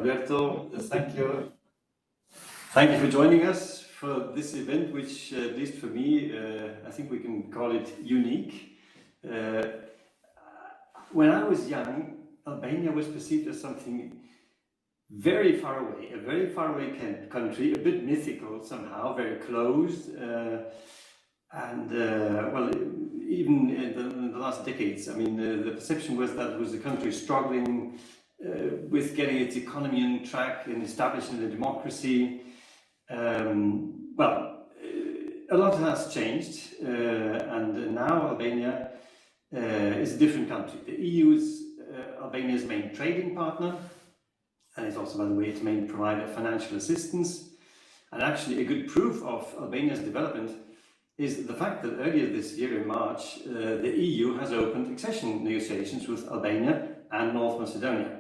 Alberto, thank you. Thank you for joining us for this event, which, at least for me, I think we can call it unique. When I was young, Albania was perceived as something very far away, a very far away country, a bit mythical somehow, very closed, well, even in the last decades, I mean, the perception was that it was a country struggling with getting its economy on track and establishing a democracy. Well, a lot has changed, and now Albania is a different country. The EU is Albania's main trading partner, and it's also, by the way, its main provider of financial assistance. And actually, a good proof of Albania's development is the fact that earlier this year in March, the EU has opened accession negotiations with Albania and North Macedonia.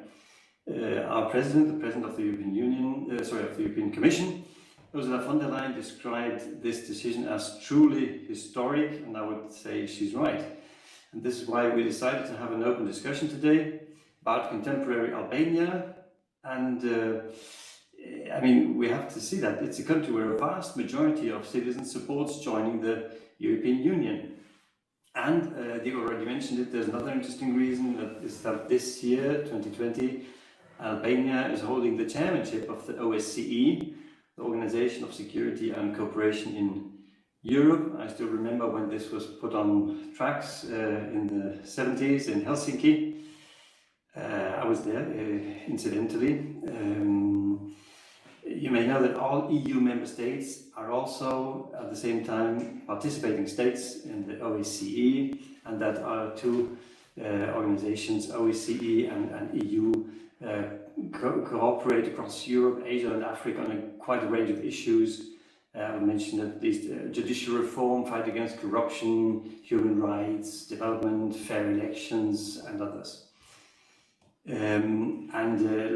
Our president, the president of the European Union, of the European Commission, Ursula von der Leyen, described this decision as truly historic, and I would say she's right. And this is why we decided to have an open discussion today about contemporary Albania. And I mean, we have to see that it's a country where a vast majority of citizens supports joining the European Union. And Diego already mentioned it, there's another interesting reason, that is that this year, 2020, Albania is holding the chairmanship of the OSCE, the Organization of Security and Cooperation in Europe. I still remember when this was put on tracks in the 70s in Helsinki. I was there, incidentally. You may know that all EU member states are also at the same time participating states in the OSCE, and that our two organizations, OSCE and EU, cooperate across Europe, Asia and Africa on quite a range of issues. I would mention at least judicial reform, fight against corruption, human rights, development, fair elections and others.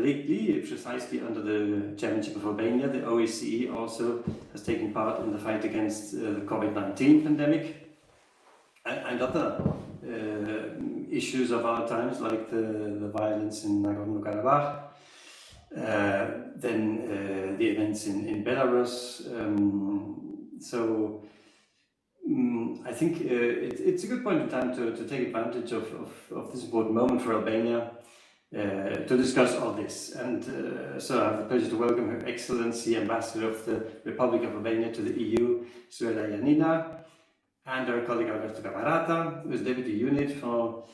Lately, precisely under the chairmanship of Albania, the OSCE also has taken part in the fight against the COVID-19 pandemic and other issues of our times, like the violence in Nagorno-Karabakh, then the events in Belarus. I think it's a good point in time to take advantage of this important moment for Albania to discuss all this. And so I have the pleasure to welcome Her Excellency Ambassador of the Republic of Albania to the EU, Suela Janina, and our colleague Alberto, who is Deputy Unit for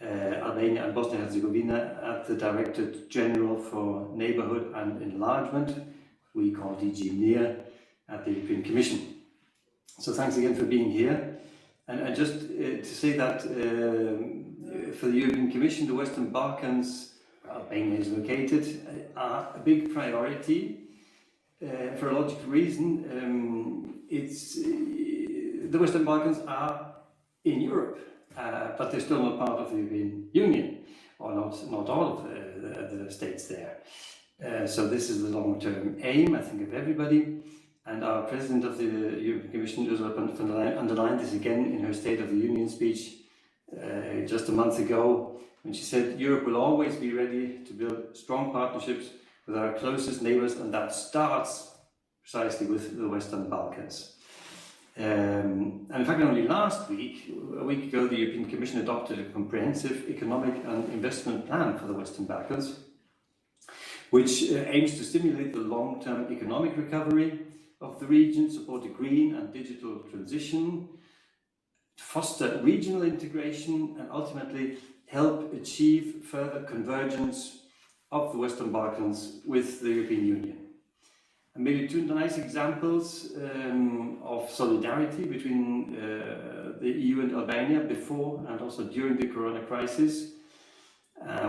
Albania and Bosnia-Herzegovina at the Directorate General for Neighbourhood and Enlargement, we call DG NEAR, at the European Commission. So thanks again for being here. And just to say that for the European Commission, the Western Balkans, where Albania is located, are a big priority for a logical reason. The Western Balkans are in Europe, but they're still not part of the European Union, or not all of the states there. So this is the long-term aim, I think, of everybody. And our President of the European Commission, Ursula von der Leyen, underlined this again in her State of the Union speech just a month ago, when she said Europe will always be ready to build strong partnerships with our closest neighbours, and that starts precisely with the Western Balkans. And in fact, only last week, a week ago, the European Commission adopted a comprehensive economic and investment plan for the Western Balkans, which aims to stimulate the long-term economic recovery of the region, support a green and digital transition, foster regional integration, and ultimately help achieve further convergence of the Western Balkans with the European Union. And maybe two nice examples of solidarity between the EU and Albania before and also during the Corona crisis,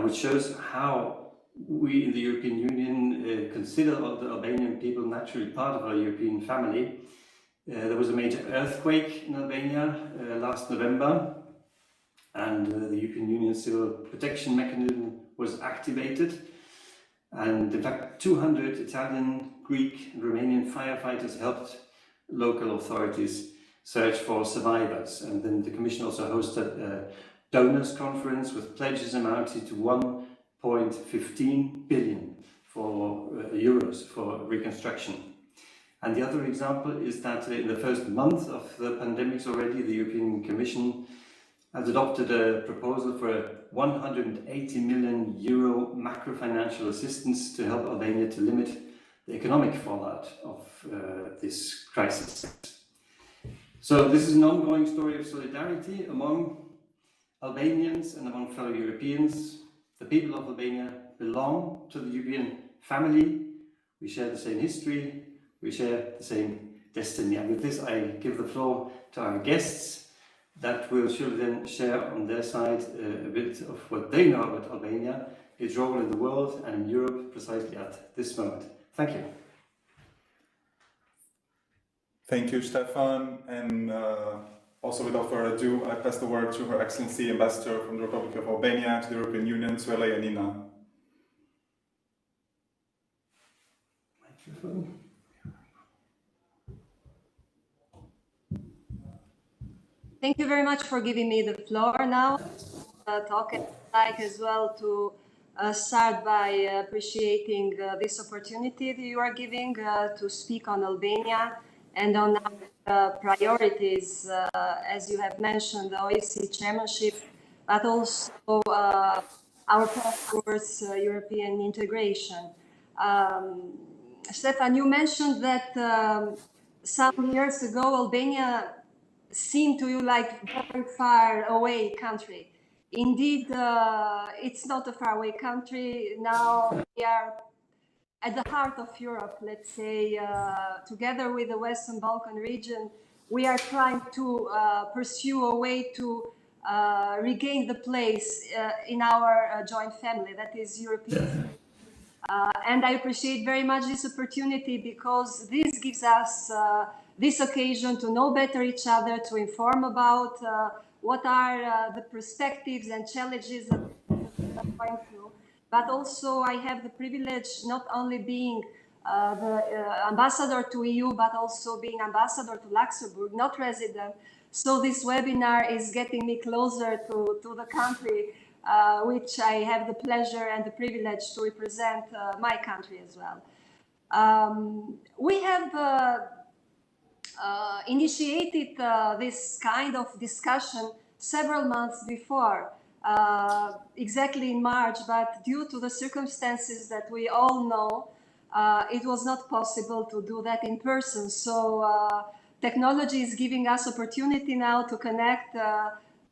which shows how we in the European Union consider the Albanian people naturally part of our European family. There was a major earthquake in Albania last November, and the European Union Civil Protection Mechanism was activated. And in fact, 200 Italian, Greek, and Romanian firefighters helped local authorities search for survivors. And then the Commission also hosted a donors conference with pledges amounting to 1.15 billion for euros for reconstruction. And the other example is that in the first month of the pandemic already, the European Commission has adopted a proposal for a 180 million euro macro-financial assistance to help Albania to limit the economic fallout of this crisis. So this is an ongoing story of solidarity among Albanians and among fellow Europeans. The people of Albania belong to the European family. We share the same history. We share the same destiny. And with this, I give the floor to our guests that will surely then share on their side a bit of what they know about Albania, its role in the world and in Europe precisely at this moment. Thank you. Thank you, Stefan. And also, without further ado, I pass the word to Her Excellency Ambassador from the Republic of Albania to the European Union, Suela Janina. Microphone. Thank you very much for giving me the floor now. I'd like as well to start by appreciating this opportunity that you are giving to speak on Albania and on our priorities, as you have mentioned, the OSCE Chairmanship, but also our path towards European integration. Stefan, you mentioned that some years ago Albania seemed to you like a very far away country. Indeed, it's not a far away country. Now we are at the heart of Europe, let's say, together with the Western Balkan region. We are trying to pursue a way to regain the place in our joint family, that is European. And I appreciate very much this opportunity because this gives us this occasion to know better each other, to inform about what are the perspectives and challenges that we're going through. But also I have the privilege not only being the ambassador to EU, but also being ambassador to Luxembourg, not resident. So this webinar is getting me closer to the country, which I have the pleasure and the privilege to represent my country as well. We have initiated this kind of discussion several months before, exactly in March, but due to the circumstances that we all know, it was not possible to do that in person. So technology is giving us opportunity now to connect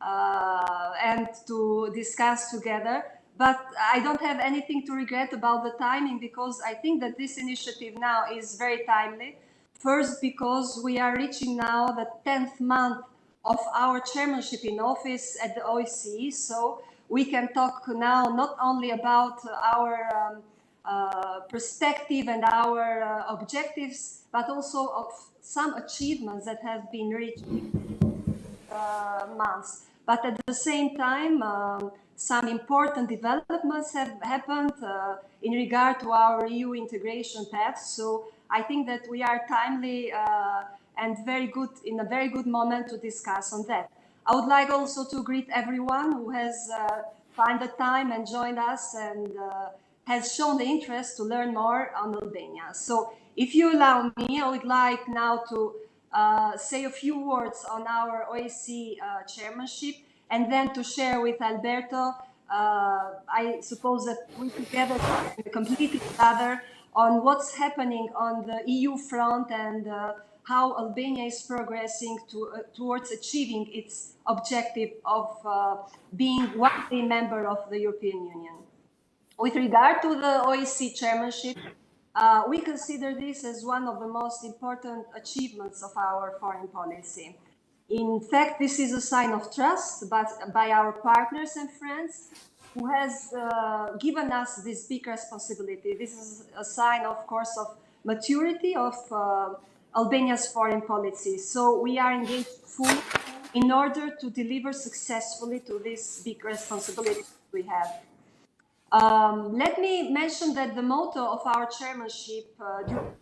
and to discuss together. But I don't have anything to regret about the timing because I think that this initiative now is very timely. First, because we are reaching now the 10th month of our chairmanship in office at the OSCE, so we can talk now not only about our perspective and our objectives, but also of some achievements that have been reached in months. But at the same time, some important developments have happened in regard to our EU integration path. So I think that we are timely and very good in a very good moment to discuss on that. I would like also to greet everyone who has found the time and joined us and has shown the interest to learn more on Albania. So if you allow me, I would like now to say a few words on our OSCE chairmanship and then to share with Alberto, I suppose that we together can complete each other on what's happening on the EU front and how Albania is progressing towards achieving its objective of being one member of the European Union. With regard to the OSCE chairmanship, we consider this as one of the most important achievements of our foreign policy. In fact, this is a sign of trust by our partners and friends who has given us this big responsibility. This is a sign, of course, of maturity of Albania's foreign policy. So we are engaged fully in order to deliver successfully to this big responsibility we have. Let me mention that the motto of our chairmanship during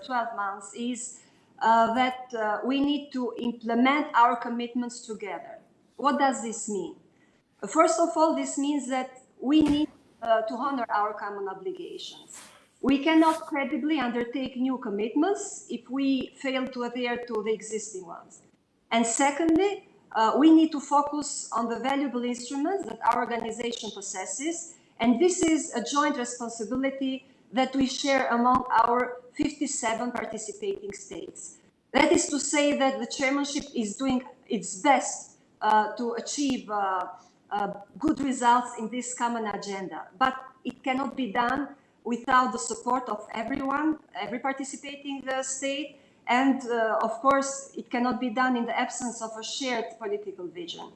12 months is that we need to implement our commitments together. What does this mean? First of all, this means that we need to honor our common obligations. We cannot credibly undertake new commitments if we fail to adhere to the existing ones. And secondly, we need to focus on the valuable instruments that our organization possesses, and this is a joint responsibility that we share among our 57 participating states. That is to say that the chairmanship is doing its best to achieve good results in this common agenda, but it cannot be done without the support of everyone, every participating state, and of course, it cannot be done in the absence of a shared political vision.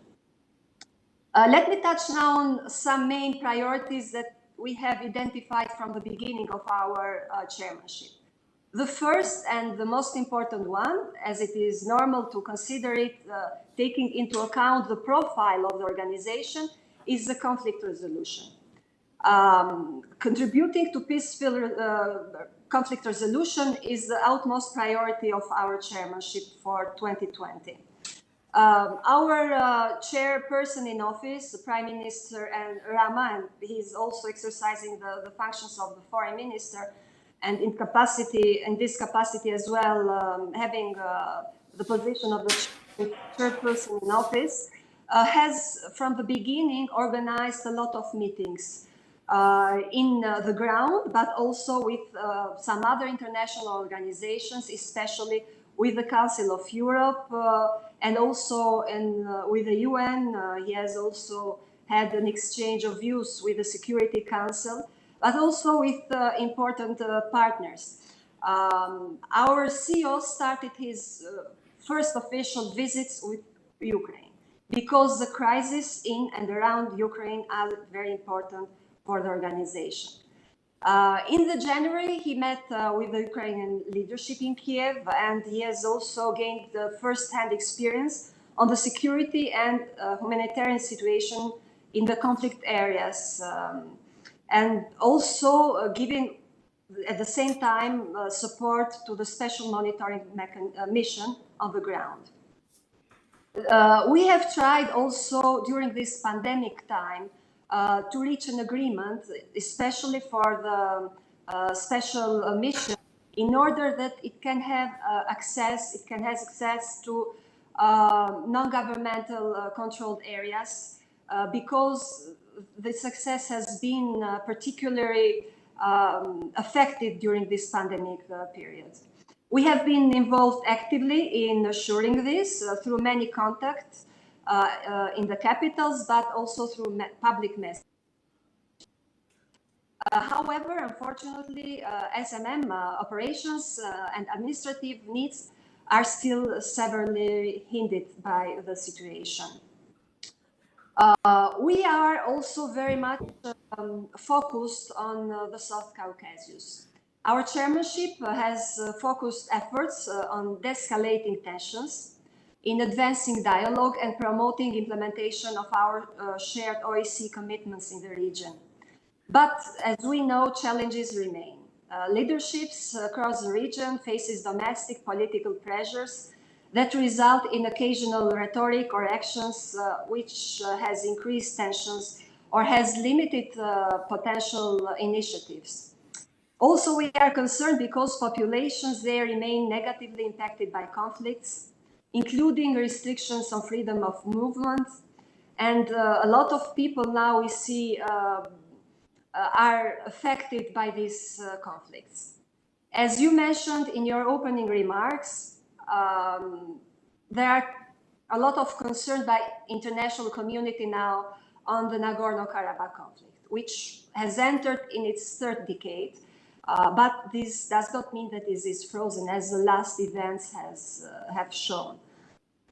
Let me touch now on some main priorities that we have identified from the beginning of our chairmanship. The first and the most important one, as it is normal to consider it, taking into account the profile of the organization, is the conflict resolution. Contributing to peaceful conflict resolution is the utmost priority of our chairmanship for 2020. Our chairperson in office, the Prime Minister, and Rama, and he's also exercising the functions of the Foreign Minister, and in this capacity as well, having the position of the chairperson in office, has from the beginning organized a lot of meetings in the ground, but also with some other international organizations, especially with the Council of Europe and also with the UN. He has also had an exchange of views with the Security Council, but also with important partners. Our CEO started his first official visits with Ukraine because the crisis in and around Ukraine are very important for the organization. In January, he met with the Ukrainian leadership in Kiev, and he has also gained the first-hand experience on the security and humanitarian situation in the conflict areas, and also giving at the same time support to the special monitoring mission on the ground. We have tried also during this pandemic time to reach an agreement, especially for the special mission, in order that it can have access to non-governmental controlled areas, because the success has been particularly affected during this pandemic period. We have been involved actively in assuring this through many contacts in the capitals, but also through public messaging. However, unfortunately, SMM operations and administrative needs are still severely hindered by the situation. We are also very much focused on the South Caucasus. Our chairmanship has focused efforts on de-escalating tensions, in advancing dialogue and promoting implementation of our shared OSCE commitments in the region. But as we know, challenges remain. Leaderships across the region faces domestic political pressures that result in occasional rhetoric or actions which has increased tensions or has limited potential initiatives. Also, we are concerned because populations there remain negatively impacted by conflicts, including restrictions on freedom of movement, and a lot of people now we see are affected by these conflicts. As you mentioned in your opening remarks, there are a lot of concern by international community now on the Nagorno-Karabakh conflict, which has entered in its third decade. But this does not mean that this is frozen, as the last events have shown.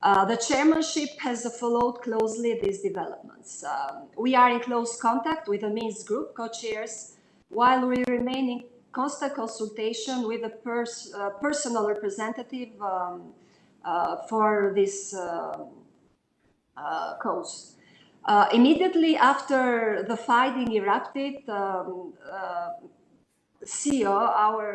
The chairmanship has followed closely these developments. We are in close contact with the Minsk Group co-chairs, while we remain in constant consultation with the personal representative for this cause. Immediately after the fighting erupted, CEO, our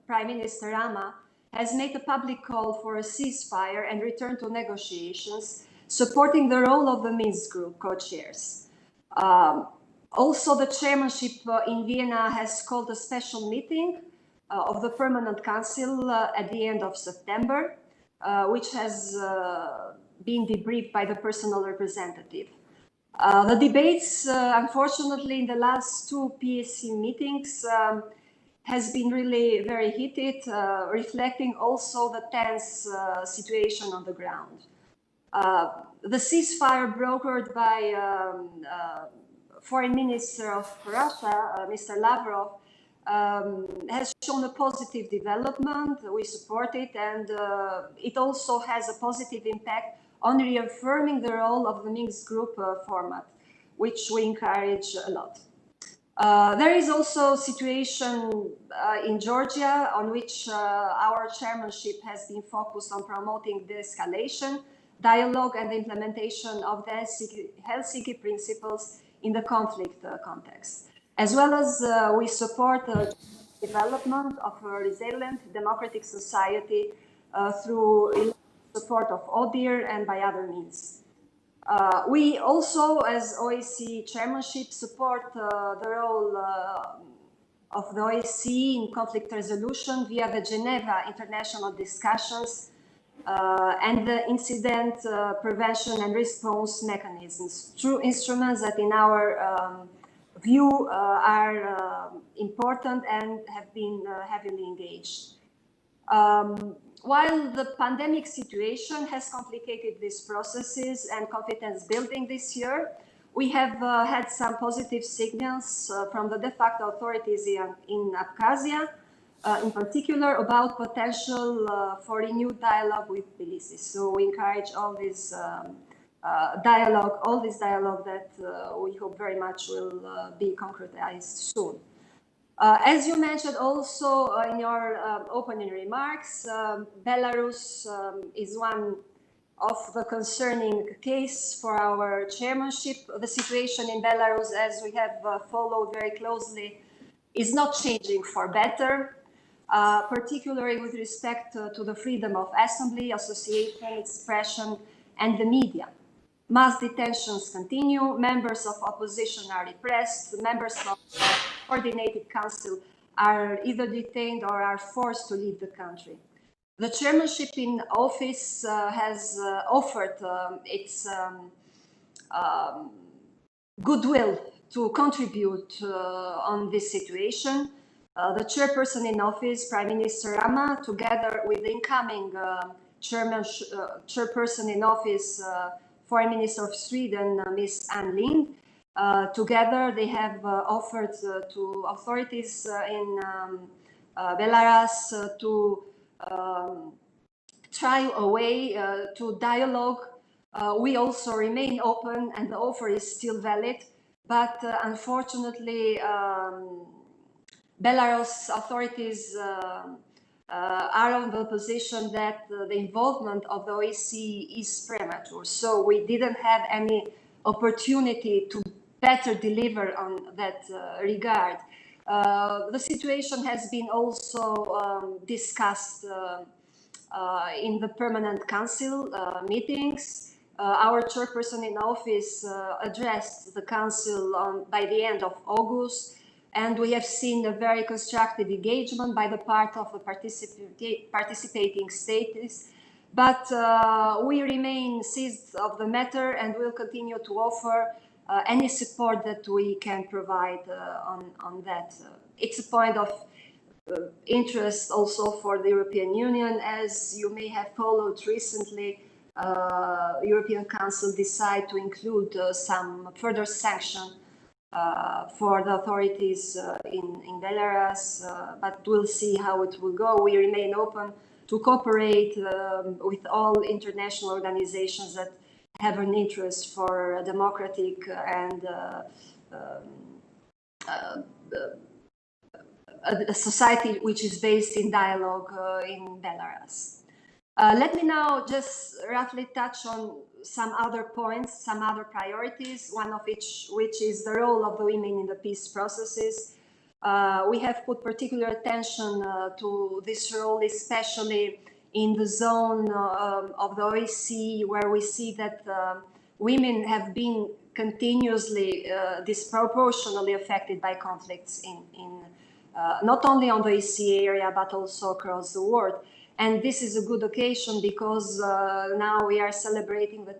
Prime Minister Rama, has made a public call for a ceasefire and return to negotiations, supporting the role of the Minsk Group co-chairs. Also, the chairmanship in Vienna has called a special meeting of the Permanent Council at the end of September, which has been debriefed by the personal representative. The debates, unfortunately, in the last two PSC meetings has been really very heated, reflecting also the tense situation on the ground. The ceasefire brokered by Foreign Minister of Russia, Mr. Lavrov, has shown a positive development. We support it, and it also has a positive impact on reaffirming the role of the Minsk Group format, which we encourage a lot. There is also a situation in Georgia on which our chairmanship has been focused on promoting de-escalation, dialogue, and the implementation of the Helsinki principles in the conflict context. As well as we support the development of a resilient democratic society through support of ODIHR and by other means. We also, as OSCE chairmanship, support the role of the OSCE in conflict resolution via the Geneva international discussions and the incident prevention and response mechanisms, true instruments that in our view are important and have been heavily engaged. While the pandemic situation has complicated these processes and confidence building this year, we have had some positive signals from the de facto authorities in Abkhazia, in particular about potential for renewed dialogue with Tbilisi. So we encourage all this dialogue that we hope very much will be concretized soon. As you mentioned also in your opening remarks, Belarus is one of the concerning case for our chairmanship. The situation in Belarus, as we have followed very closely, is not changing for better, particularly with respect to the freedom of assembly, association, expression, and the media. Mass detentions continue, members of opposition are repressed, members of coordinated council are either detained or are forced to leave the country. The chairmanship in office has offered its goodwill to contribute on this situation. The chairperson in office, Prime Minister Rama, together with the incoming chairperson in office, Foreign Minister of Sweden, Ms. Ann Lind, together they have offered to authorities in Belarus to try a way to dialogue. We also remain open and the offer is still valid, but unfortunately Belarus authorities are on the position that the involvement of the OSCE is premature. So we didn't have any opportunity to better deliver on that regard. The situation has been also discussed in the Permanent Council meetings. Our chairperson in office addressed the Council by the end of August, and we have seen a very constructive engagement by the part of the participating states. But we remain seized of the matter and will continue to offer any support that we can provide on that. It's a point of interest also for the European Union. As you may have followed recently, European Council decided to include some further sanction for the authorities in Belarus, but we'll see how it will go. We remain open to cooperate with all international organizations that have an interest for a democratic and a society which is based in dialogue in Belarus. Let me now just roughly touch on some other points, some other priorities, one of which is the role of the women in the peace processes. We have put particular attention to this role, especially in the zone of the OSCE, where we see that women have been continuously disproportionately affected by conflicts in not only on the OSCE area but also across the world. And this is a good occasion because now we are celebrating the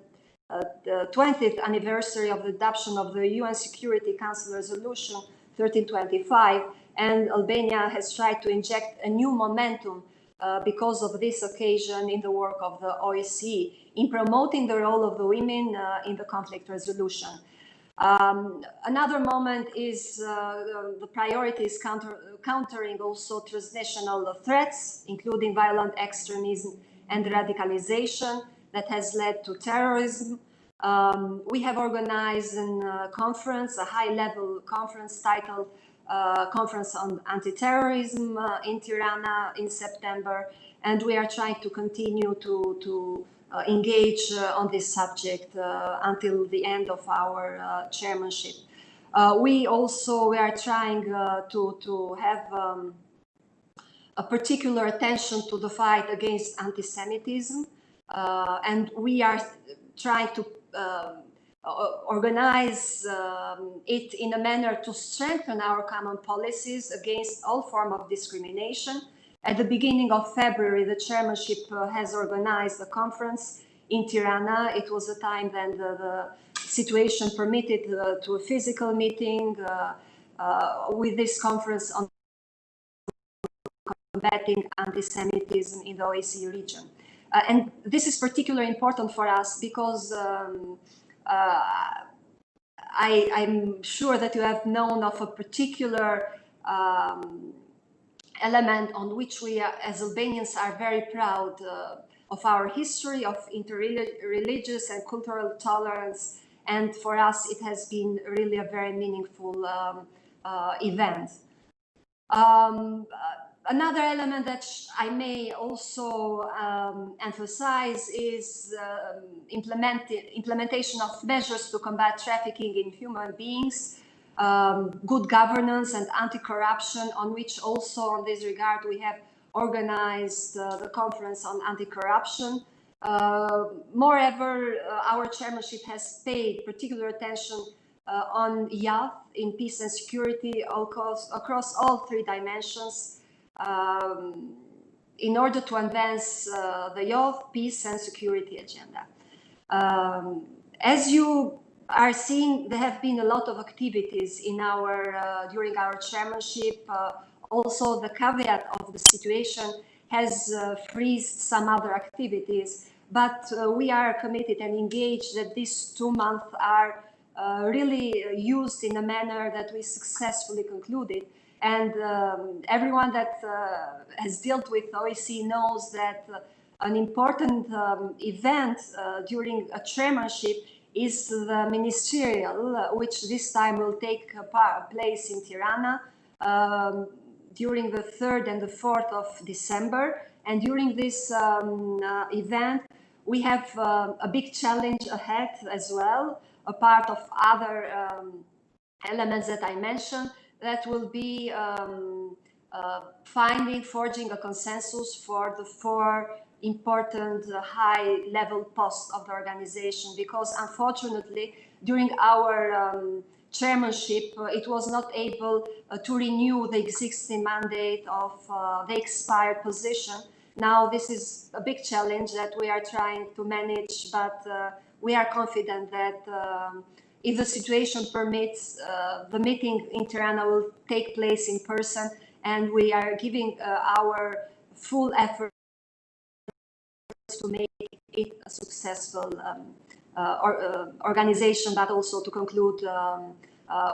20th anniversary of the adoption of the UN Security Council Resolution 1325, and Albania has tried to inject a new momentum because of this occasion in the work of the OSCE in promoting the role of the women in the conflict resolution. Another moment is the priorities countering also transnational threats, including violent extremism and radicalization that has led to terrorism. We have organized a conference, a high-level conference titled Conference on Anti-Terrorism in Tirana in September, and we are trying to continue to engage on this subject until the end of our chairmanship. We are trying to have a particular attention to the fight against anti-Semitism, and we are trying to organize it in a manner to strengthen our common policies against all forms of discrimination. At the beginning of February, the chairmanship has organized a conference in Tirana. It was a time when the situation permitted to a physical meeting with this conference on combating anti-Semitism in the OSCE region. And this is particularly important for us because I'm sure that you have known of a particular element on which we as Albanians are very proud of our history of interreligious and cultural tolerance, and for us it has been really a very meaningful event. Another element that I may also emphasize is implementation of measures to combat trafficking in human beings, good governance and anti-corruption, on which also on this regard we have organized the conference on anti-corruption. Moreover, our chairmanship has paid particular attention on youth in peace and security across all three dimensions in order to advance the youth, peace and security agenda. As you are seeing, there have been a lot of activities in during our chairmanship. Also, the caveat of the situation has freezed some other activities, but we are committed and engaged that these 2 months are really used in a manner that we successfully concluded. And everyone that has dealt with OSCE knows that an important event during a chairmanship is the ministerial, which this time will take place in Tirana during the 3rd and the 4th of December. And during this event, we have a big challenge ahead as well, a part of other elements that I mentioned, that will be forging a consensus for the 4 important high-level posts of the organization, because unfortunately during our chairmanship it was not able to renew the existing mandate of the expired position. Now this is a big challenge that we are trying to manage, but we are confident that if the situation permits, the meeting in Tirana will take place in person, and we are giving our full effort to make it a successful organization, but also to conclude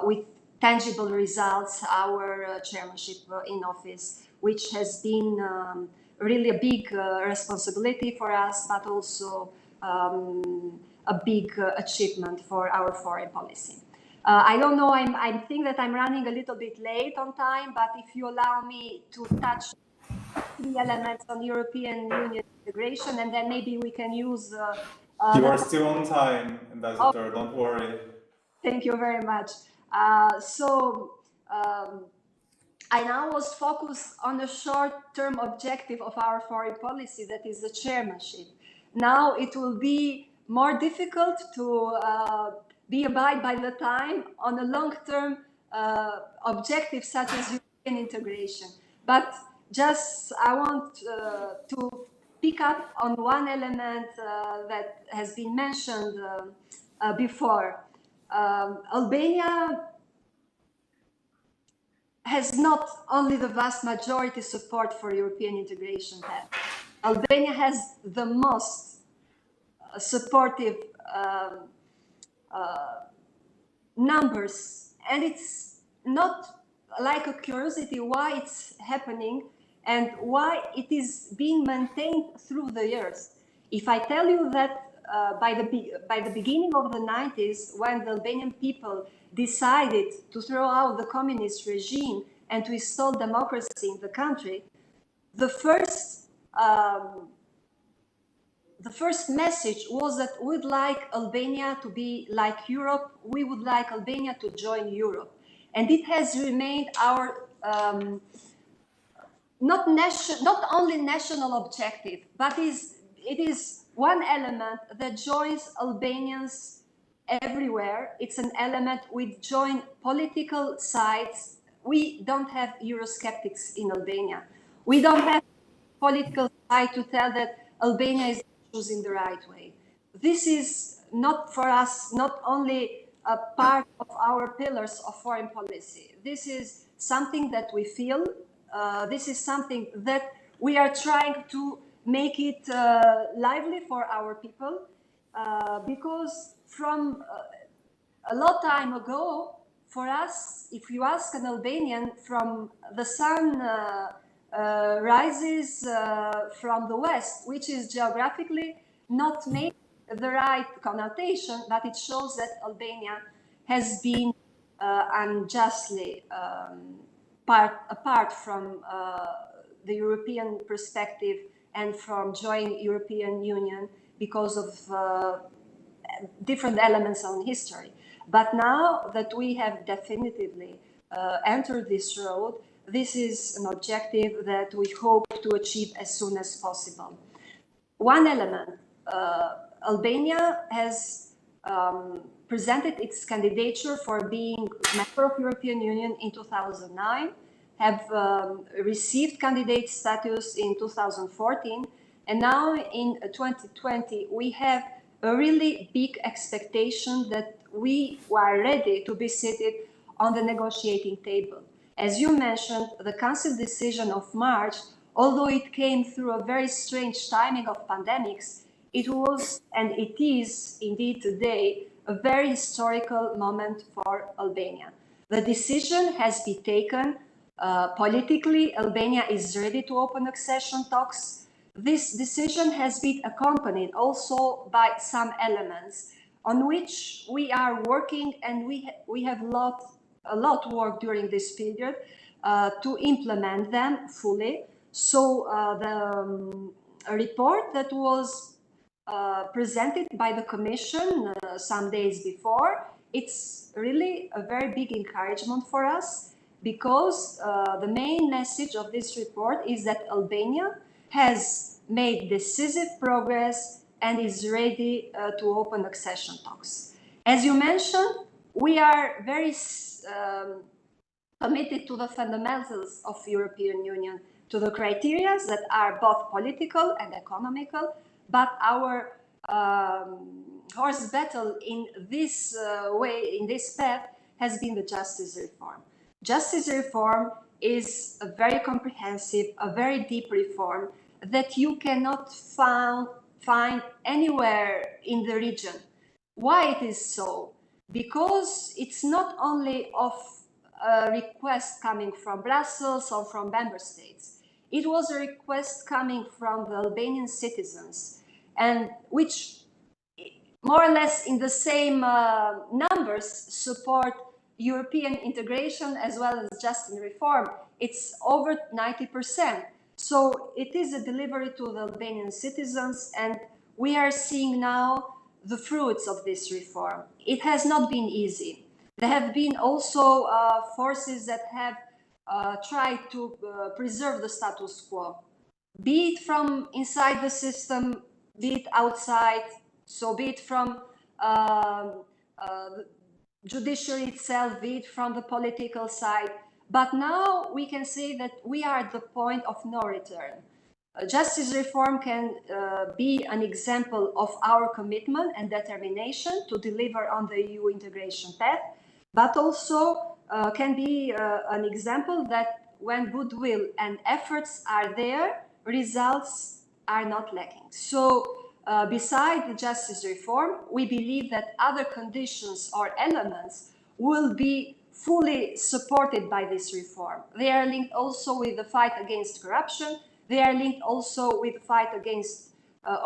with tangible results our chairmanship in office, which has been really a big responsibility for us, but also a big achievement for our foreign policy. I don't know, I think that I'm running a little bit late on time, but if you allow me to touch 3 elements on European Union integration, and then maybe we can use... you are still on time, Ambassador, don't worry. Thank you very much. I now was focused on the short-term objective of our foreign policy, that is the chairmanship. Now it will be more difficult to be abide by the time on a long-term objective such as European integration. But just I want to pick up on one element that has been mentioned before. Albania has not only the vast majority support for European integration. Albania has the most supportive numbers, and it's not like a curiosity why it's happening and why it is being maintained through the years. If I tell you that by the beginning of the 90s, when the Albanian people decided to throw out the communist regime and to install democracy in the country, the first message was that we'd like Albania to be like Europe. We would like Albania to join Europe. And it has remained our not only national objective, but it is one element that joins Albanians everywhere. It's an element which joins political sides. We don't have Eurosceptics in Albania. We don't have political side to tell that Albania is choosing the right way. This is not for us, not only a part of our pillars of foreign policy. This is something that we feel. This is something that we are trying to make it lively for our people, because from a long time ago, for us, if you ask an Albanian, from the sun rises from the west, which is geographically not made the right connotation, but it shows that Albania has been unjustly apart from the European perspective and from joining European Union because of different elements on history. But now that we have definitively entered this road, this is an objective that we hope to achieve as soon as possible. One element, Albania has presented its candidature for being member of European Union in 2009, have received candidate status in 2014, and now in 2020 we have a really big expectation that we are ready to be seated on the negotiating table. As you mentioned, the Council decision of March, although it came through a very strange timing of pandemics, it was, and it is indeed today, a very historical moment for Albania. The decision has been taken. Politically, Albania is ready to open accession talks. This decision has been accompanied also by some elements on which we are working, and we have a lot of work during this period to implement them fully. So a report that was presented by the Commission some days before, it's really a very big encouragement for us, because the main message of this report is that Albania has made decisive progress and is ready to open accession talks. As you mentioned, we are very committed to the fundamentals of European Union, to the criteria that are both political and economical, but our horse battle in this way, in this path, has been the justice reform. Justice reform is a very comprehensive, a very deep reform that you cannot find anywhere in the region. Why it is so? Because it's not only of a request coming from Brussels or from member states. It was a request coming from the Albanian citizens, and which more or less in the same numbers support European integration as well as justice reform. It's over 90%. So it is a delivery to the Albanian citizens, and we are seeing now the fruits of this reform. It has not been easy. There have been also forces that have tried to preserve the status quo, be it from inside the system, be it outside, so be it from judiciary itself, be it from the political side. But now we can say that we are at the point of no return. Justice reform can be an example of our commitment and determination to deliver on the EU integration path, but also can be an example that when goodwill and efforts are there, results are not lacking. So beside the justice reform, we believe that other conditions or elements will be fully supported by this reform. They are linked also with the fight against corruption. They are linked also with the fight against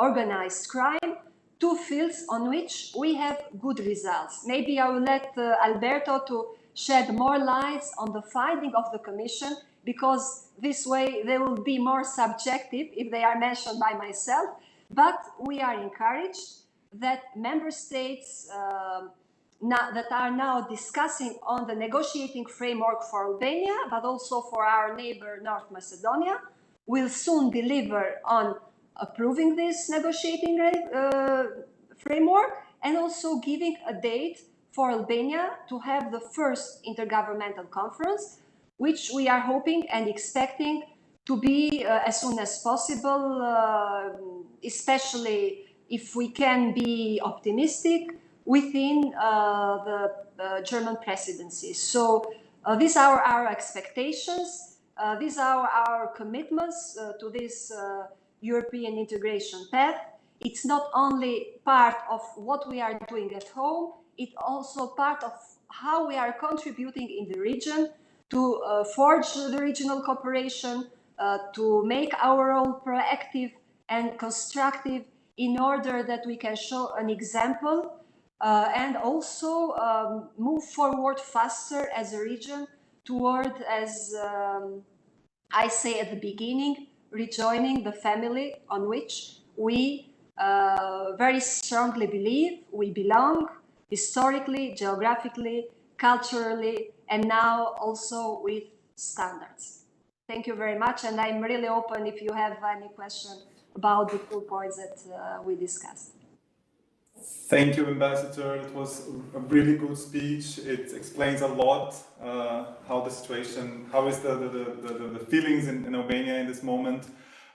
organized crime, two fields on which we have good results. Maybe I will let Alberto to shed more light on the finding of the Commission, because this way they will be more subjective if they are mentioned by myself. But we are encouraged that member states that are now discussing on the negotiating framework for Albania, but also for our neighbor North Macedonia, will soon deliver on approving this negotiating framework and also giving a date for Albania to have the first intergovernmental conference, which we are hoping and expecting to be as soon as possible, especially if we can be optimistic within the German presidency. So these are our expectations. These are our commitments to this European integration path. It's not only part of what we are doing at home, it's also part of how we are contributing in the region to forge the regional cooperation, to make our role proactive and constructive in order that we can show an example and also move forward faster as a region toward, as I say at the beginning, rejoining the family on which we very strongly believe we belong, historically, geographically, culturally, and now also with standards. Thank you very much, and I'm really open if you have any question about the 2 points that we discussed. Thank you, Ambassador. It was a really good speech. It explains a lot how the situation, how is the feelings in Albania in this moment.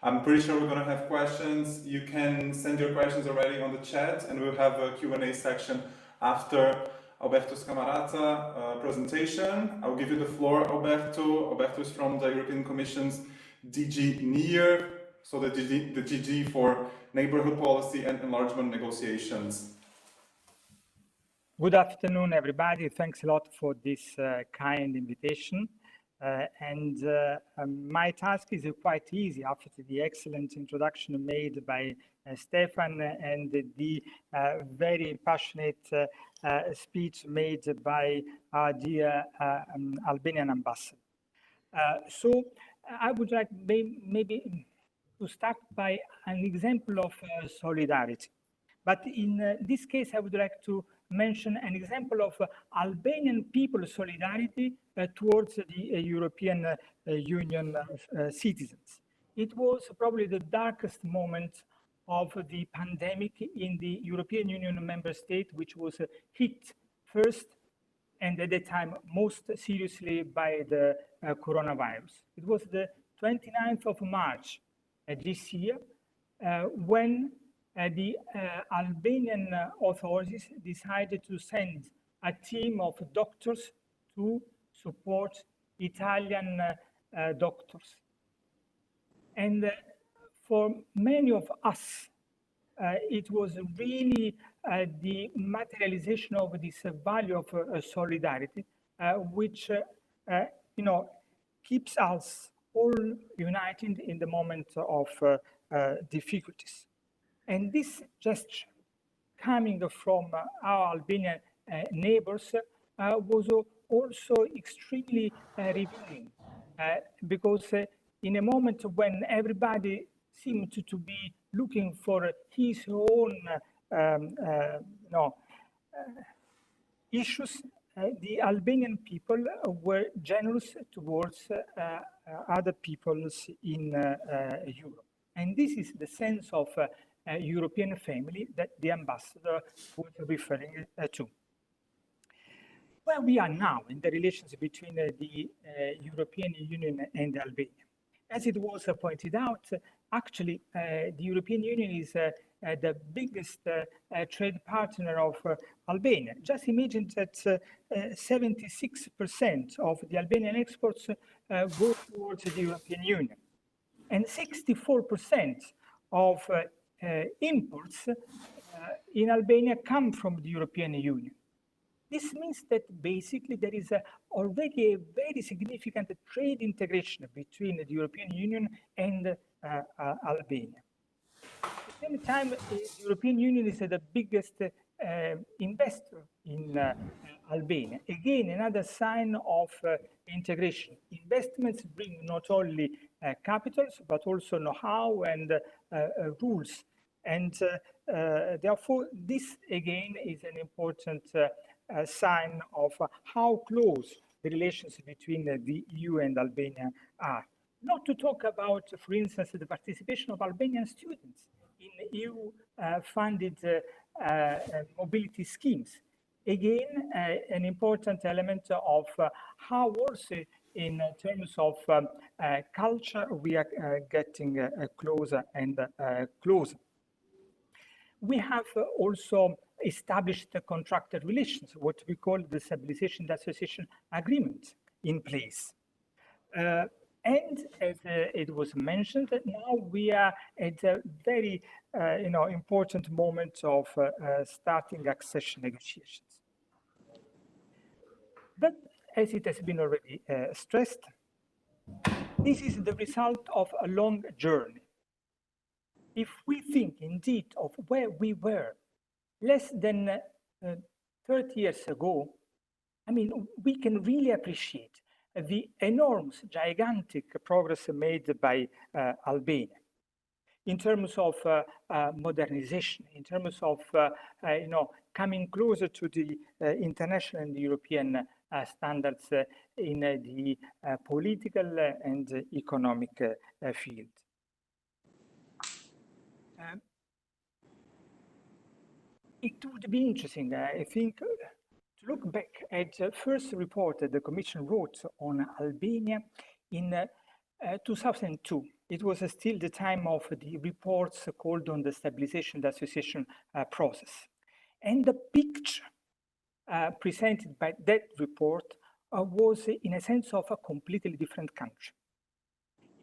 I'm pretty sure we're going to have questions. You can send your questions already on the chat, and we'll have a Q&A section after Alberto Scamarata presentation. I'll give you the floor, Alberto. Alberto is from the European Commission's DG NEAR, so the DG for Neighborhood Policy and Enlargement Negotiations. Good afternoon, everybody. Thanks a lot for this kind invitation. My task is quite easy after the excellent introduction made by Stefan and the very passionate speech made by our dear Albanian ambassador. So I would like maybe to start by an example of solidarity. But in this case, I would like to mention an example of Albanian people solidarity towards the European Union citizens. It was probably the darkest moment of the pandemic in the European Union member state, which was hit first and at the time most seriously by the coronavirus. It was the 29th of March this year when the Albanian authorities decided to send a team of doctors to support Italian doctors. And for many of us, it was really the materialization of this value of solidarity, which keeps us all united in the moment of difficulties. And this gesture coming from our Albanian neighbors was also extremely revealing, because in a moment when everybody seemed to be looking for his own issues, the Albanian people were generous towards other peoples in Europe. And this is the sense of European family that the ambassador was referring to. where we are now in the relations between the European Union and Albania. As it was pointed out, actually, the European Union is the biggest trade partner of Albania. Just imagine that 76% of the Albanian exports go towards the European Union, and 64% of imports in Albania come from the European Union. This means that basically there is already a very significant trade integration between the European Union and Albania. At the same time, the European Union is the biggest investor in Albania. Again, another sign of integration. Investments bring not only capitals, but also know-how and rules. And therefore, this again is an important sign of how close the relations between the EU and Albania are. Not to talk about, for instance, the participation of Albanian students in EU-funded mobility schemes. Again, an important element of how also in terms of culture we are getting closer and closer. We have also established the contractor relations, what we call the Stabilization and Association Agreement in place. And as it was mentioned, now we are at a very important moment of starting accession negotiations. But as it has been already stressed, this is the result of a long journey. If we think indeed of where we were less than 30 years ago, I mean, we can really appreciate the enormous, gigantic progress made by Albania in terms of modernization, in terms of coming closer to the international and European standards in the political and economic field. It would be interesting, I think, to look back at the first report that the Commission wrote on Albania in 2002. It was still the time of the reports called on the Stabilization and Association process. And the picture presented by that report was in a sense of a completely different country.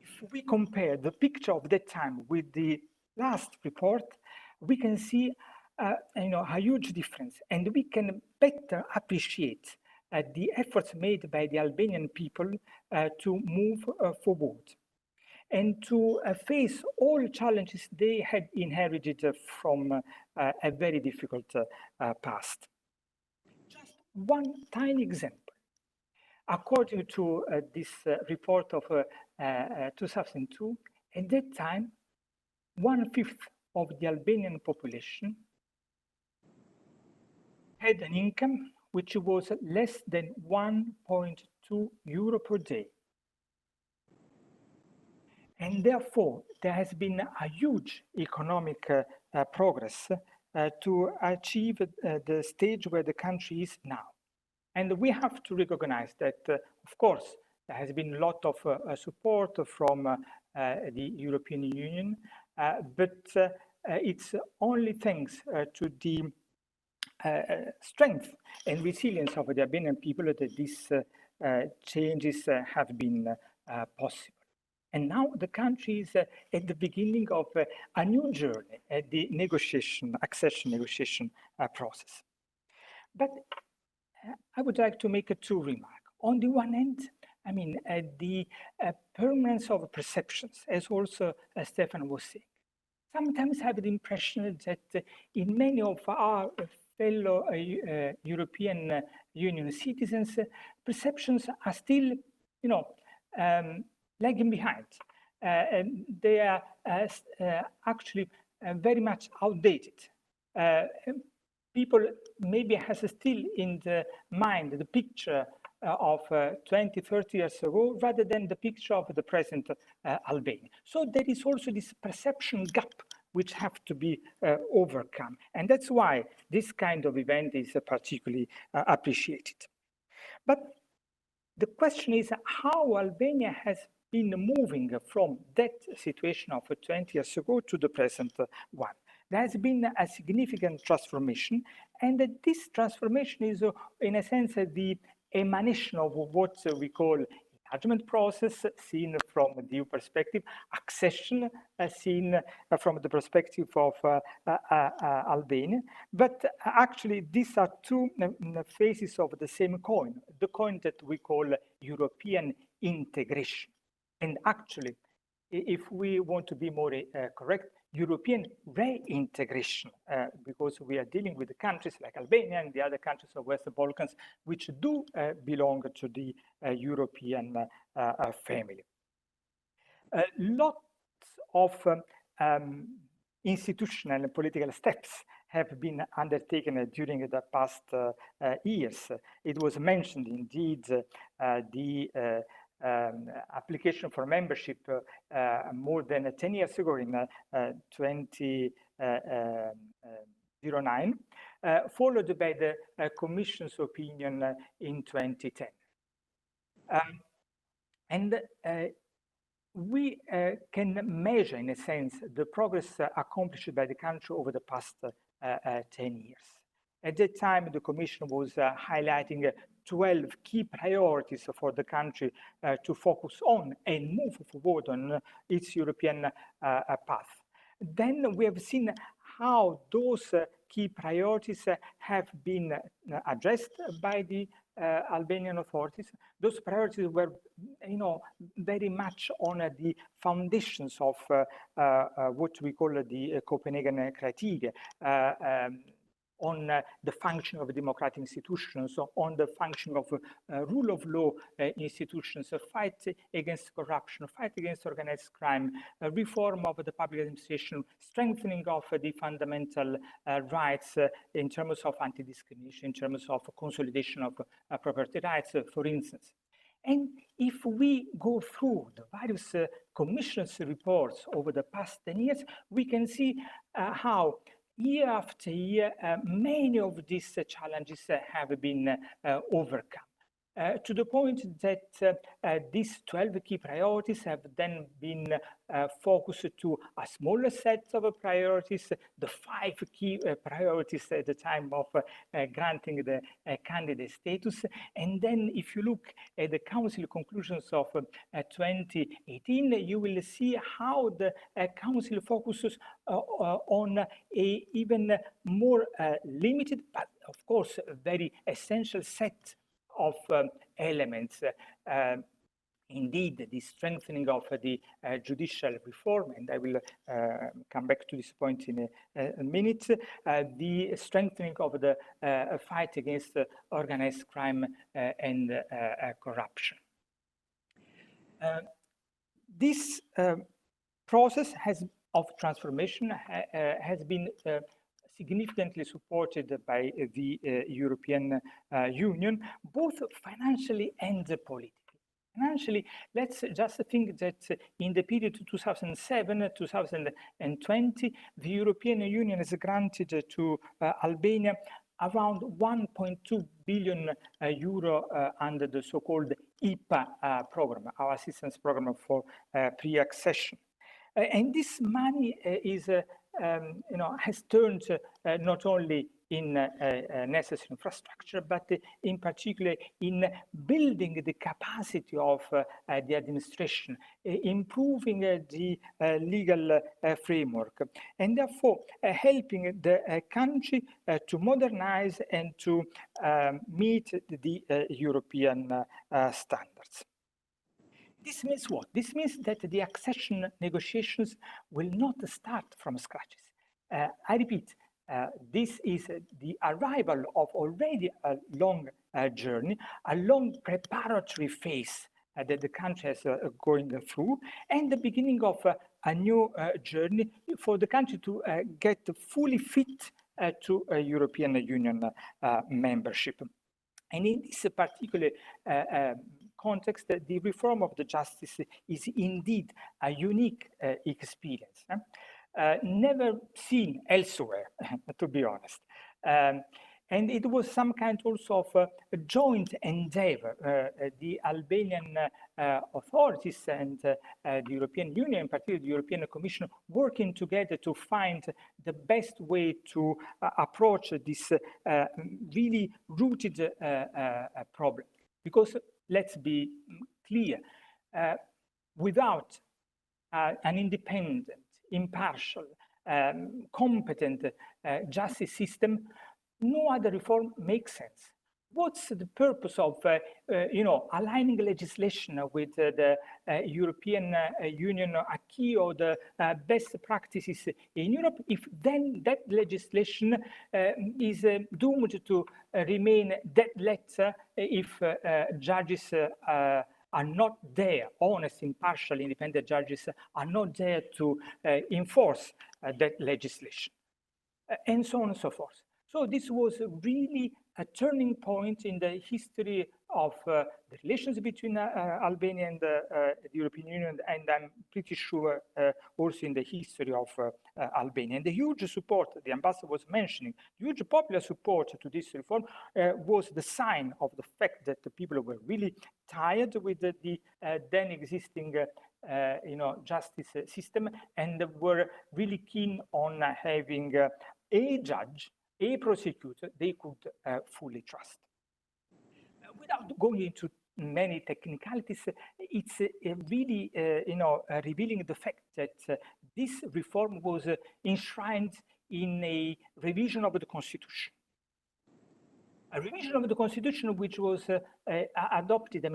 If we compare the picture of that time with the last report, we can see a huge difference, and we can better appreciate the efforts made by the Albanian people to move forward and to face all challenges they had inherited from a very difficult past. Just one tiny example. According to this report of 2002, at that time, 1/5 of the Albanian population had an income which was less than 1.2 euro per day. And therefore, there has been a huge economic progress to achieve the stage where the country is now. And we have to recognize that, of course, there has been a lot of support from the European Union, but it's only thanks to the strength and resilience of the Albanian people that these changes have been possible. And now the country is at the beginning of a new journey at the accession negotiation process. But I would like to make two remarks. On the one hand, I mean, the permanence of perceptions, as also Stefan was saying. Sometimes I have the impression that in many of our fellow European Union citizens, perceptions are still, lagging behind. They are actually very much outdated. People maybe has still in the mind the picture of 20, 30 years ago, rather than the picture of the present Albania. So there is also this perception gap which have to be overcome. And that's why this kind of event is particularly appreciated. But the question is how Albania has been moving from that situation of 20 years ago to the present one. There has been a significant transformation, and this transformation is, in a sense, the emanation of what we call enlargement process, seen from the EU perspective, accession, seen from the perspective of Albania. But actually, these are two faces of the same coin, the coin that we call European integration. And actually, if we want to be more correct, European reintegration, because we are dealing with countries like Albania and the other countries of Western Balkans, which do belong to the European family. Lots of institutional and political steps have been undertaken during the past years. It was mentioned, indeed, the application for membership more than 10 years ago in 2009, followed by the Commission's opinion in 2010. We can measure, in a sense, the progress accomplished by the country over the past 10 years. At that time, the Commission was highlighting 12 key priorities for the country to focus on and move forward on its European path. Then we have seen how those key priorities have been addressed by the Albanian authorities. Those priorities were, very much on the foundations of what we call the Copenhagen criteria, on the function of democratic institutions, on the function of rule of law institutions, fight against corruption, fight against organized crime, reform of the public administration, strengthening of the fundamental rights in terms of anti-discrimination, in terms of consolidation of property rights, for instance. And if we go through the various Commission's reports over the past 10 years, we can see how year after year, many of these challenges have been overcome. To the point that these 12 key priorities have then been focused to a smaller set of priorities, the 5 key priorities at the time of granting the candidate status. And then if you look at the Council conclusions of 2018, you will see how the Council focuses on a even more limited, but of course, very essential set of elements. Indeed, the strengthening of the judicial reform, and I will come back to this point in a minute, the strengthening of the fight against organized crime and corruption. This process of transformation has been significantly supported by the European Union, both financially and politically. Financially, let's just think that in the period 2007-2020, the European Union has granted to Albania around 1.2 billion euro under the so-called IPA program, our assistance program for pre-accession. And this money is has turned not only in necessary infrastructure, but in particular in building the capacity of the administration, improving the legal framework, and therefore helping the country to modernize and to meet the European standards. This means what? This means that the accession negotiations will not start from scratch. I repeat, this is the arrival of already a long journey, a long preparatory phase that the country is going through, and the beginning of a new journey for the country to get fully fit to a European Union membership. And in this particular context, the reform of the justice is indeed a unique experience, never seen elsewhere, to be honest. And it was some kind also of a joint endeavor. The Albanian authorities and the European Union, in particular the European Commission, working together to find the best way to approach this really rooted problem. Because let's be clear, without an independent, impartial, competent justice system, no other reform makes sense. What's the purpose of, aligning legislation with the European Union acquis or the best practices in Europe if then that legislation is doomed to remain dead letter if judges are not there, honest, impartial, independent judges are not there to enforce that legislation, and so on and so forth. So this was really a turning point in the history of the relations between Albania and the European Union, and I'm pretty sure also in the history of Albania. And the huge support the ambassador was mentioning, huge popular support to this reform was the sign of the fact that the people were really tired with the then existing justice system, and were really keen on having a judge, a prosecutor they could fully trust. Without going into many technicalities, it's really revealing the fact that this reform was enshrined in a revision of the Constitution. A revision of the Constitution which was adopted,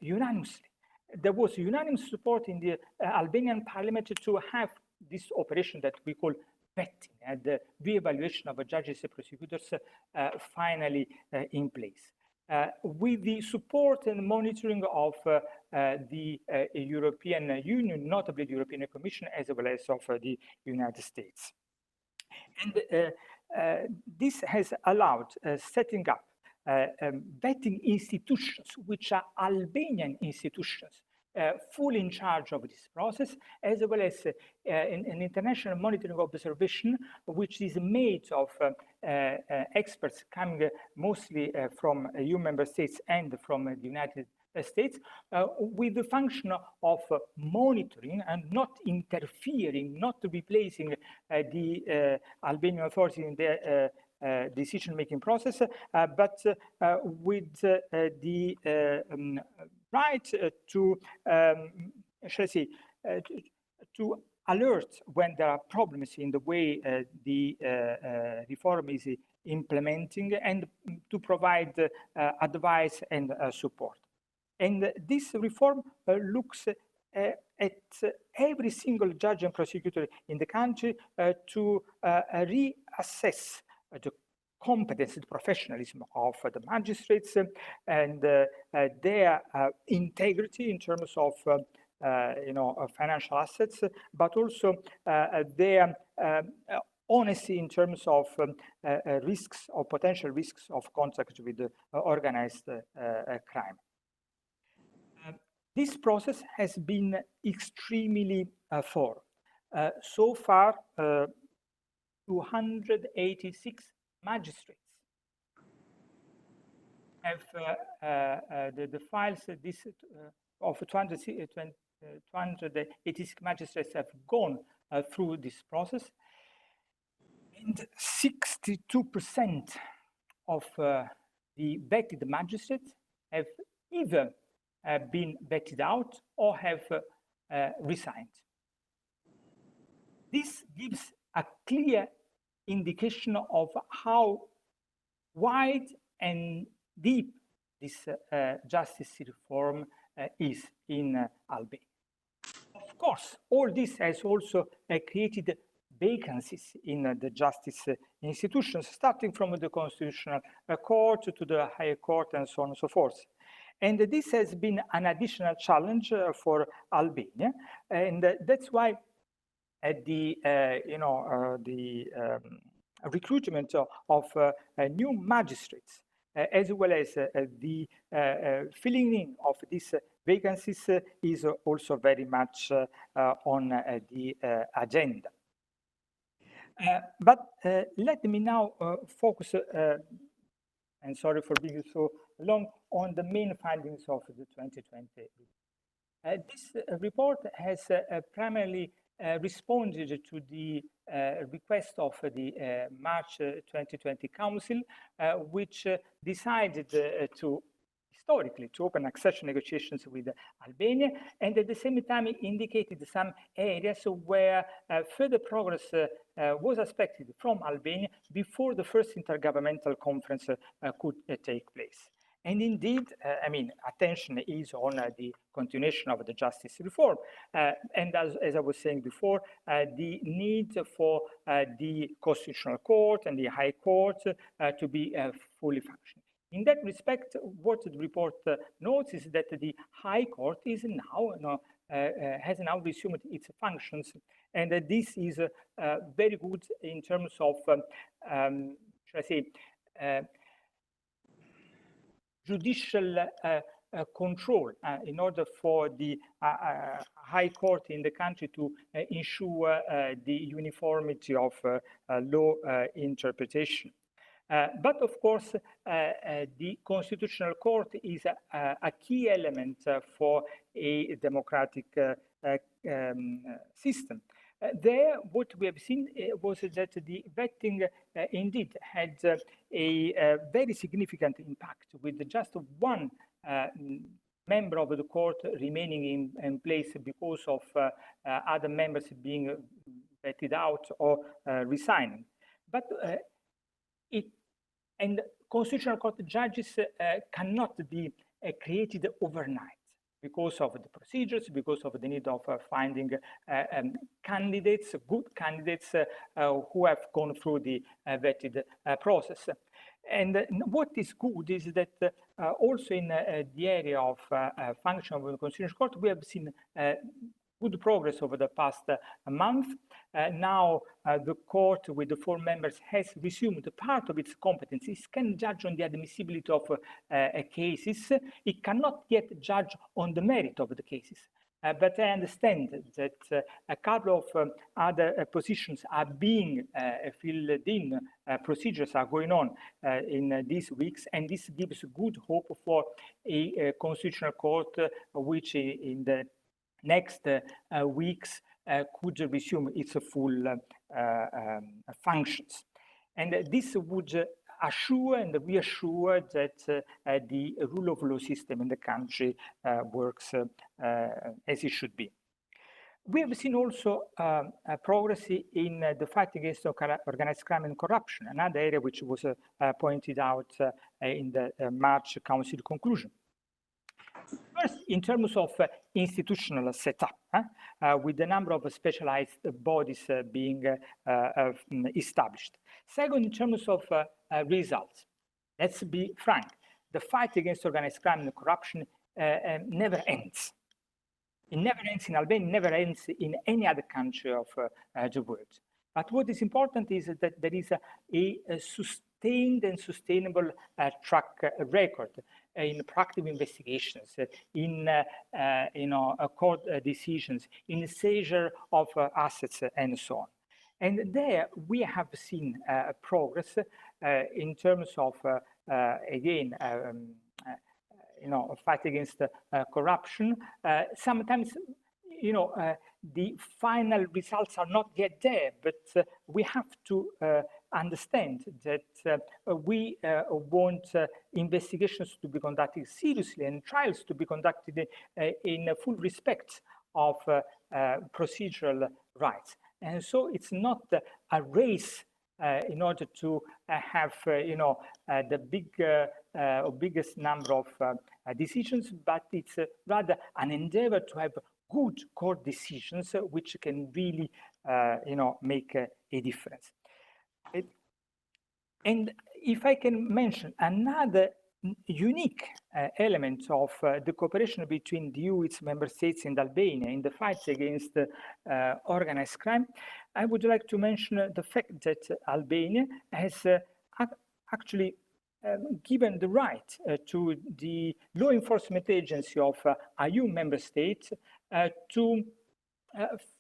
unanimously. There was unanimous support in the Albanian parliament to have this operation that we call vetting and the re-evaluation of judges and prosecutors finally in place. With the support and monitoring of the European Union, notably the European Commission, as well as of the United States. And this has allowed setting up vetting institutions, which are Albanian institutions, fully in charge of this process, as well as an international monitoring observation, which is made of experts coming mostly from EU member states and from the United States, with the function of monitoring and not interfering, not replacing the Albanian authorities in their decision-making process, but with the right to, shall I say, to alert when there are problems in the way the reform is implementing, and to provide advice and support. And this reform looks at every single judge and prosecutor in the country to reassess the competence, the professionalism of the magistrates, and their integrity in terms of financial assets, but also their honesty in terms of risks or potential risks of contact with organized crime. This process has been extremely thorough. So far, 286 magistrates have the files of 286 magistrates have gone through this process, and 62% of the vetted magistrates have either been vetted out or have resigned. This gives a clear indication of how wide and deep this justice reform is in Albania. Of course, all this has also created vacancies in the justice institutions, starting from the Constitutional Court to the Higher Court and so on and so forth. And this has been an additional challenge for Albania, and that's why the recruitment of new magistrates, as well as the filling in of these vacancies, is also very much on the agenda. But let me now focus, and sorry for being so long, on the main findings of the 2020. This report has primarily responded to the request of the March 2020 Council, which decided historically to open accession negotiations with Albania, and at the same time indicated some areas where further progress was expected from Albania before the first intergovernmental conference could take place. And indeed, I mean, attention is on the continuation of the justice reform. And as I was saying before, the need for the Constitutional Court and the High Court to be fully functioning. In that respect, what the report notes is that the High Court is now, has now resumed its functions. And this is very good in terms of, should I say, judicial control in order for the High Court in the country to ensure the uniformity of law interpretation. But of course, the Constitutional Court is a key element for a democratic system. There, what we have seen was that the vetting indeed had a very significant impact, with just one member of the court remaining in place because of other members being vetted out or resigning. But and Constitutional Court judges cannot be created overnight, because of the procedures, because of the need of finding candidates, good candidates who have gone through the vetted process. And what is good is that also in the area of function of the Constitutional Court, we have seen good progress over the past month. Now the court with the 4 members has resumed part of its competencies, can judge on the admissibility of cases. It cannot yet judge on the merit of the cases. But I understand that a couple of other positions are being filled in, procedures are going on in these weeks, and this gives good hope for a Constitutional Court which in the next weeks could resume its full functions. And this would assure and reassure that the rule of law system in the country works as it should be. We have seen also progress in the fight against organized crime and corruption, another area which was pointed out in the March Council conclusion. First, in terms of institutional setup, with the number of specialized bodies being established. Second, in terms of results, let's be frank, the fight against organized crime and corruption never ends. It never ends in Albania, never ends in any other country of the world. But what is important is that there is a sustained and sustainable track record in proactive investigations, in court decisions, in seizure of assets, and so on. And there we have seen progress in terms of, again, fight against corruption. Sometimes, the final results are not yet there, but we have to understand that we want investigations to be conducted seriously and trials to be conducted in full respect of procedural rights. And so it's not a race in order to have, the biggest number of decisions, but it's rather an endeavor to have good court decisions which can really, make a difference. And if I can mention another unique element of the cooperation between the EU, its member states, and Albania in the fight against organized crime, I would like to mention the fact that Albania has actually given the right to the law enforcement agency of EU member states to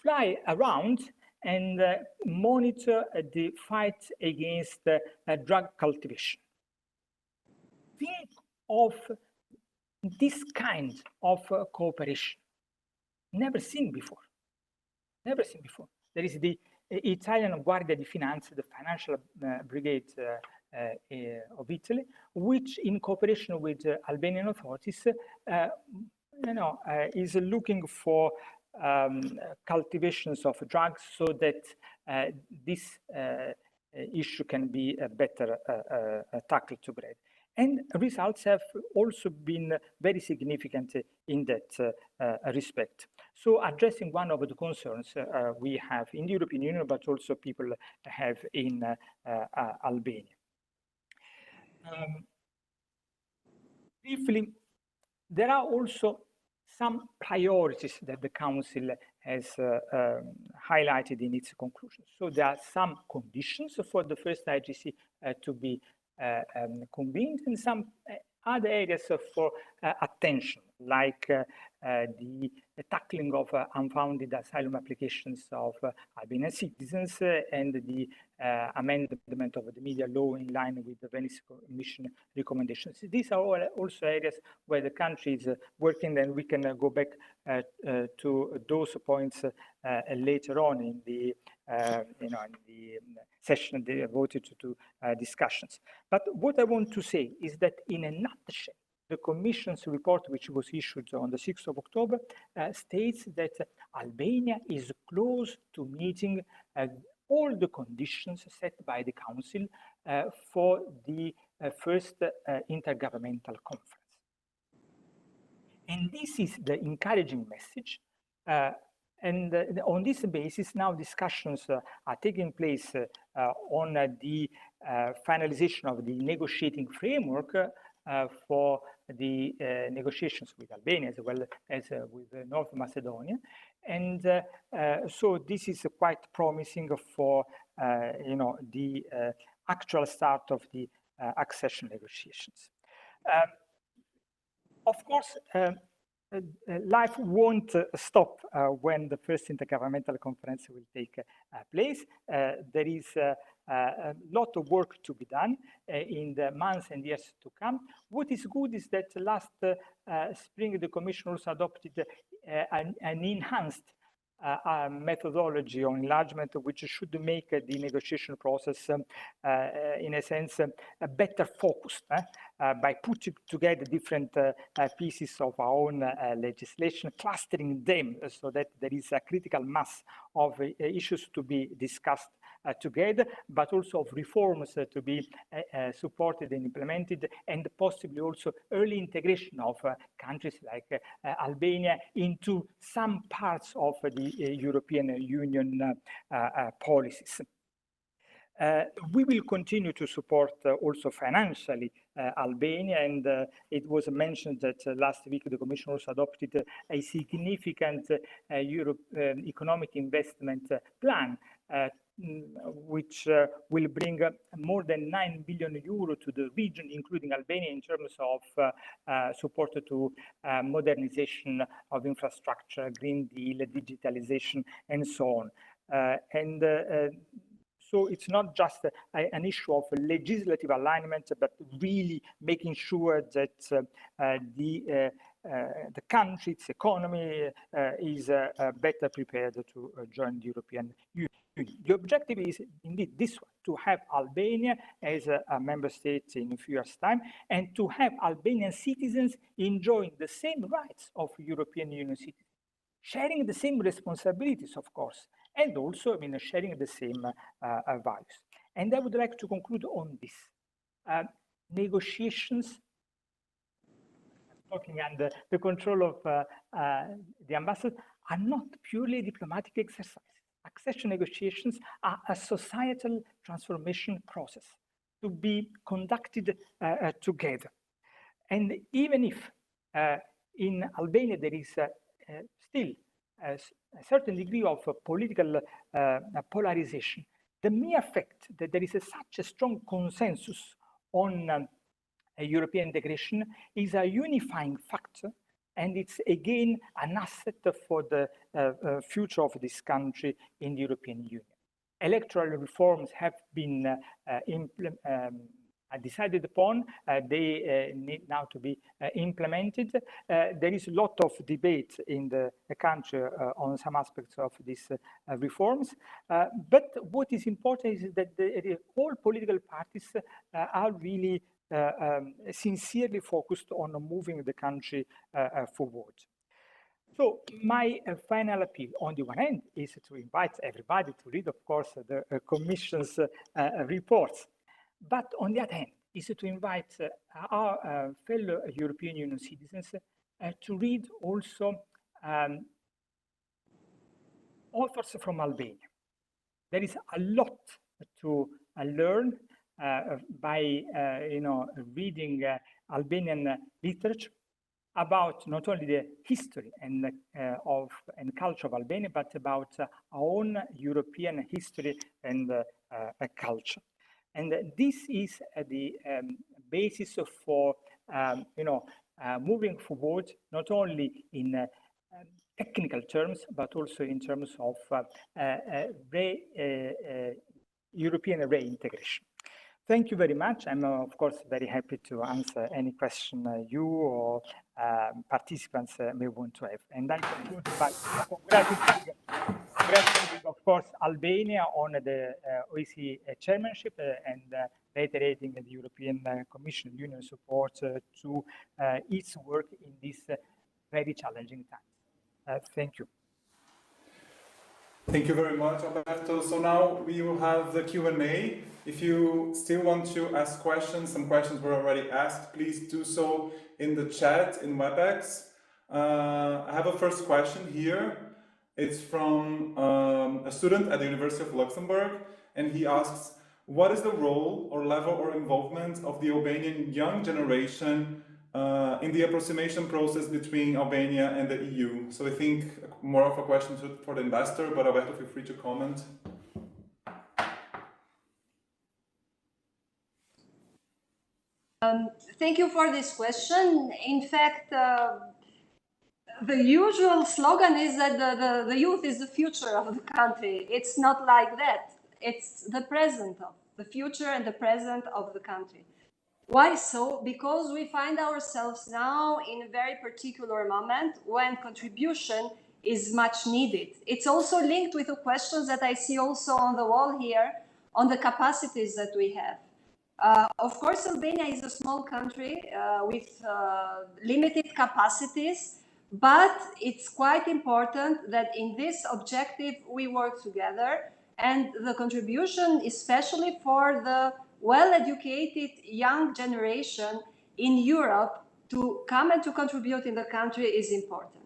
fly around and monitor the fight against drug cultivation. Think of this kind of cooperation. Never seen before. Never seen before. There is the Italian Guardia di Finanza, the financial brigade of Italy, which, in cooperation with Albanian authorities, is looking for cultivations of drugs so that this issue can be better tackled together. And results have also been very significant in that respect. So addressing one of the concerns we have in the European Union, but also people have in Albania. Briefly, there are also some priorities that the Council has highlighted in its conclusions. So there are some conditions for the first IGC to be convened, and some other areas for attention, like the tackling of unfounded asylum applications of Albanian citizens and the amendment of the media law in line with the Venice Commission recommendations. These are all also areas where the country is working, and we can go back to those points later on in the in the session devoted to discussions. But what I want to say is that, in a nutshell, the Commission's report, which was issued on the 6th of October, states that Albania is close to meeting all the conditions set by the Council for the first intergovernmental conference. And this is the encouraging message. And on this basis, now discussions are taking place on the finalization of the negotiating framework for the negotiations with Albania, as well as with North Macedonia. And so this is quite promising for the actual start of the accession negotiations. Of course, life won't stop when the first intergovernmental conference will take place. There is a lot of work to be done in the months and years to come. What is good is that last spring, the Commission also adopted an enhanced methodology on enlargement, which should make the negotiation process, in a sense, better focused by putting together different pieces of our own legislation, clustering them so that there is a critical mass of issues to be discussed together, but also of reforms to be supported and implemented, and possibly also early integration of countries like Albania into some parts of the European Union policies. We will continue to support also financially Albania, and it was mentioned that last week the Commission also adopted a significant economic investment plan, which will bring more than 9 billion euro to the region, including Albania, in terms of support to modernization of infrastructure, Green Deal, digitalization, and so on. So it's not just an issue of legislative alignment, but really making sure that the country, its economy, is better prepared to join the European Union. The objective is indeed this one, to have Albania as a member state in a few years' time, and to have Albanian citizens enjoying the same rights of European Union citizens, sharing the same responsibilities, of course, and also, sharing the same values. And I would like to conclude on this. Negotiations, talking under the control of the ambassador, are not purely diplomatic exercises. Accession negotiations are a societal transformation process to be conducted together. And even if in Albania there is still a certain degree of political polarization, the mere fact that there is such a strong consensus on European integration is a unifying factor And it's again an asset for the future of this country in the European Union. Electoral reforms have been decided upon. They need now to be implemented. There is a lot of debate in the country on some aspects of these reforms. But what is important is that all political parties are really sincerely focused on moving the country forward. So my final appeal, on the one hand, is to invite everybody to read, of course, the Commission's reports. But on the other hand, is to invite our fellow European Union citizens to read also authors from Albania. There is a lot to learn by reading Albanian literature about not only the history and culture of Albania, but about our own European history and culture. And this is the basis for moving forward, not only in technical terms, but also in terms of European reintegration. Thank you very much. I'm, of course, very happy to answer any question you or participants may want to have. And I conclude by congratulating, of course, Albania on the OSCE chairmanship and reiterating the European Commission Union support to its work in this very challenging time. Thank you. Thank you very much, Alberto. So now we will have the Q&A. If you still want to ask questions, some questions were already asked, please do so in the chat in WebEx. I have a first question here. It's from a student at the University of Luxembourg, and he asks, what is the role or level or involvement of the Albanian young generation in the approximation process between Albania and the EU? So I think more of a question for the investor, but Alberto, feel free to comment. Thank you for this question. In fact, the usual slogan is that the youth is the future of the country. It's not like that. It's the present of the future and the present of the country. Why so? Because we find ourselves now in a very particular moment when contribution is much needed. It's also linked with the questions that I see also on the wall here on the capacities that we have. Of course, Albania is a small country with limited capacities, but it's quite important that in this objective we work together, and the contribution, especially for the well-educated young generation in Europe, to come and to contribute in the country is important.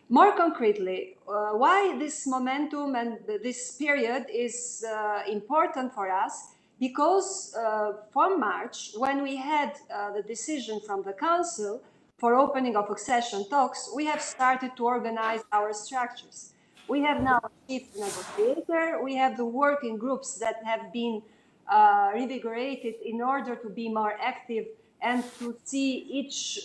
More concretely, why this momentum and this period is important for us? Because from March, when we had the decision from the Council for opening of accession talks, we have started to organize our structures. We have now a chief negotiator, we have the working groups that have been revigorated in order to be more active and to see each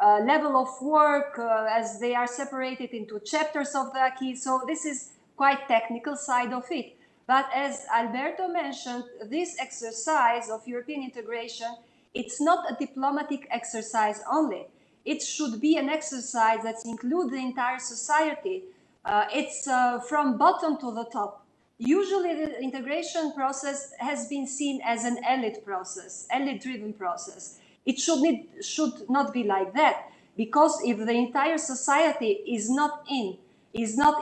level of work as they are separated into chapters of the acquis. So this is quite technical side of it. But as Alberto mentioned, this exercise of European integration, it's not a diplomatic exercise only. It should be an exercise that includes the entire society. It's from bottom to the top. Usually the integration process has been seen as an elite process, elite-driven process. It should not be like that, because if the entire society is not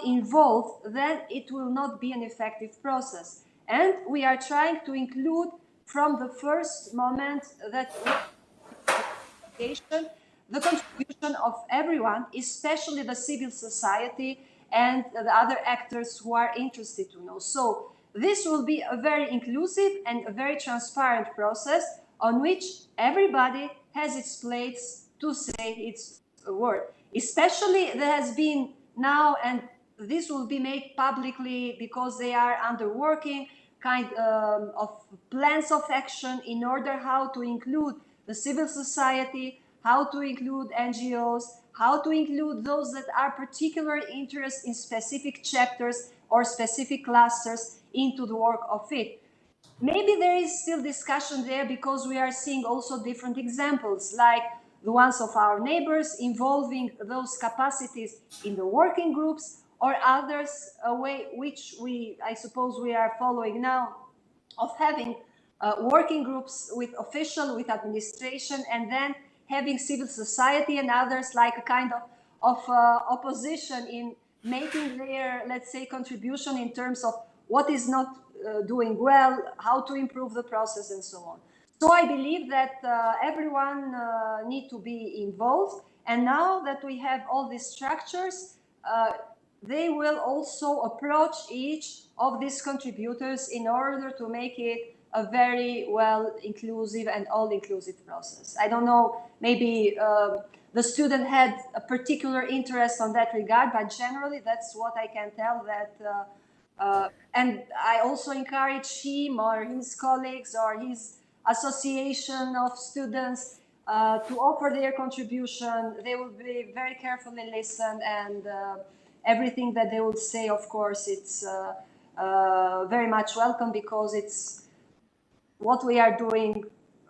involved, then it will not be an effective process. And we are trying to include from the first moment that the contribution of everyone, especially the civil society and the other actors who are interested to know. So this will be a very inclusive and a very transparent process on which everybody has its place to say its word. Especially there has been now, and this will be made publicly because they are underworking kind of plans of action in order how to include the civil society, how to include NGOs, how to include those that are particular interest in specific chapters or specific clusters into the work of it. Maybe there is still discussion there because we are seeing also different examples, like the ones of our neighbors involving those capacities in the working groups, or others, a way which I suppose we are following now, of having working groups with official, with administration, and then having civil society and others like a kind of opposition in making their, let's say, contribution in terms of what is not doing well, how to improve the process, and so on. So I believe that everyone needs to be involved. And now that we have all these structures, they will also approach each of these contributors in order to make it a very well inclusive and all-inclusive process. I don't know, maybe the student had a particular interest on that regard, but generally that's what I can tell, that and I also encourage him or his colleagues or his association of students to offer their contribution. They will be very carefully listened, and everything that they will say, of course, it's very much welcome, because it's what we are doing.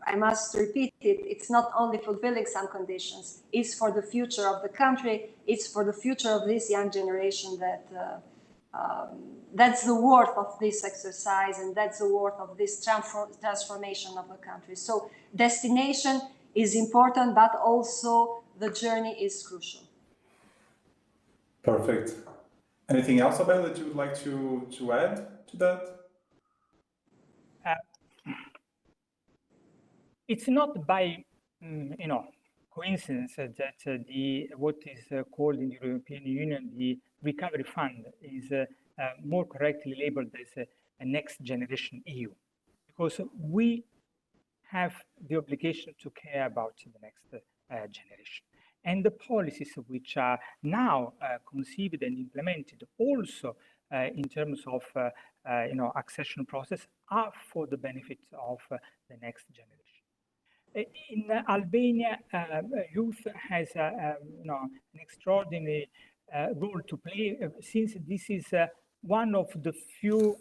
I must repeat it, it's not only fulfilling some conditions, it's for the future of the country, it's for the future of this young generation that that's the worth of this exercise, and that's the worth of this transformation of the country. So destination is important, but also the journey is crucial. Perfect. Anything else, Abel, that you would like to add to that? It's not by coincidence that what is called in the European Union the Recovery Fund is more correctly labeled as a next generation EU, because we have the obligation to care about the next generation. And the policies which are now conceived and implemented also in terms of accession process are for the benefit of the next generation. In Albania, youth has an extraordinary role to play, since this is one of the still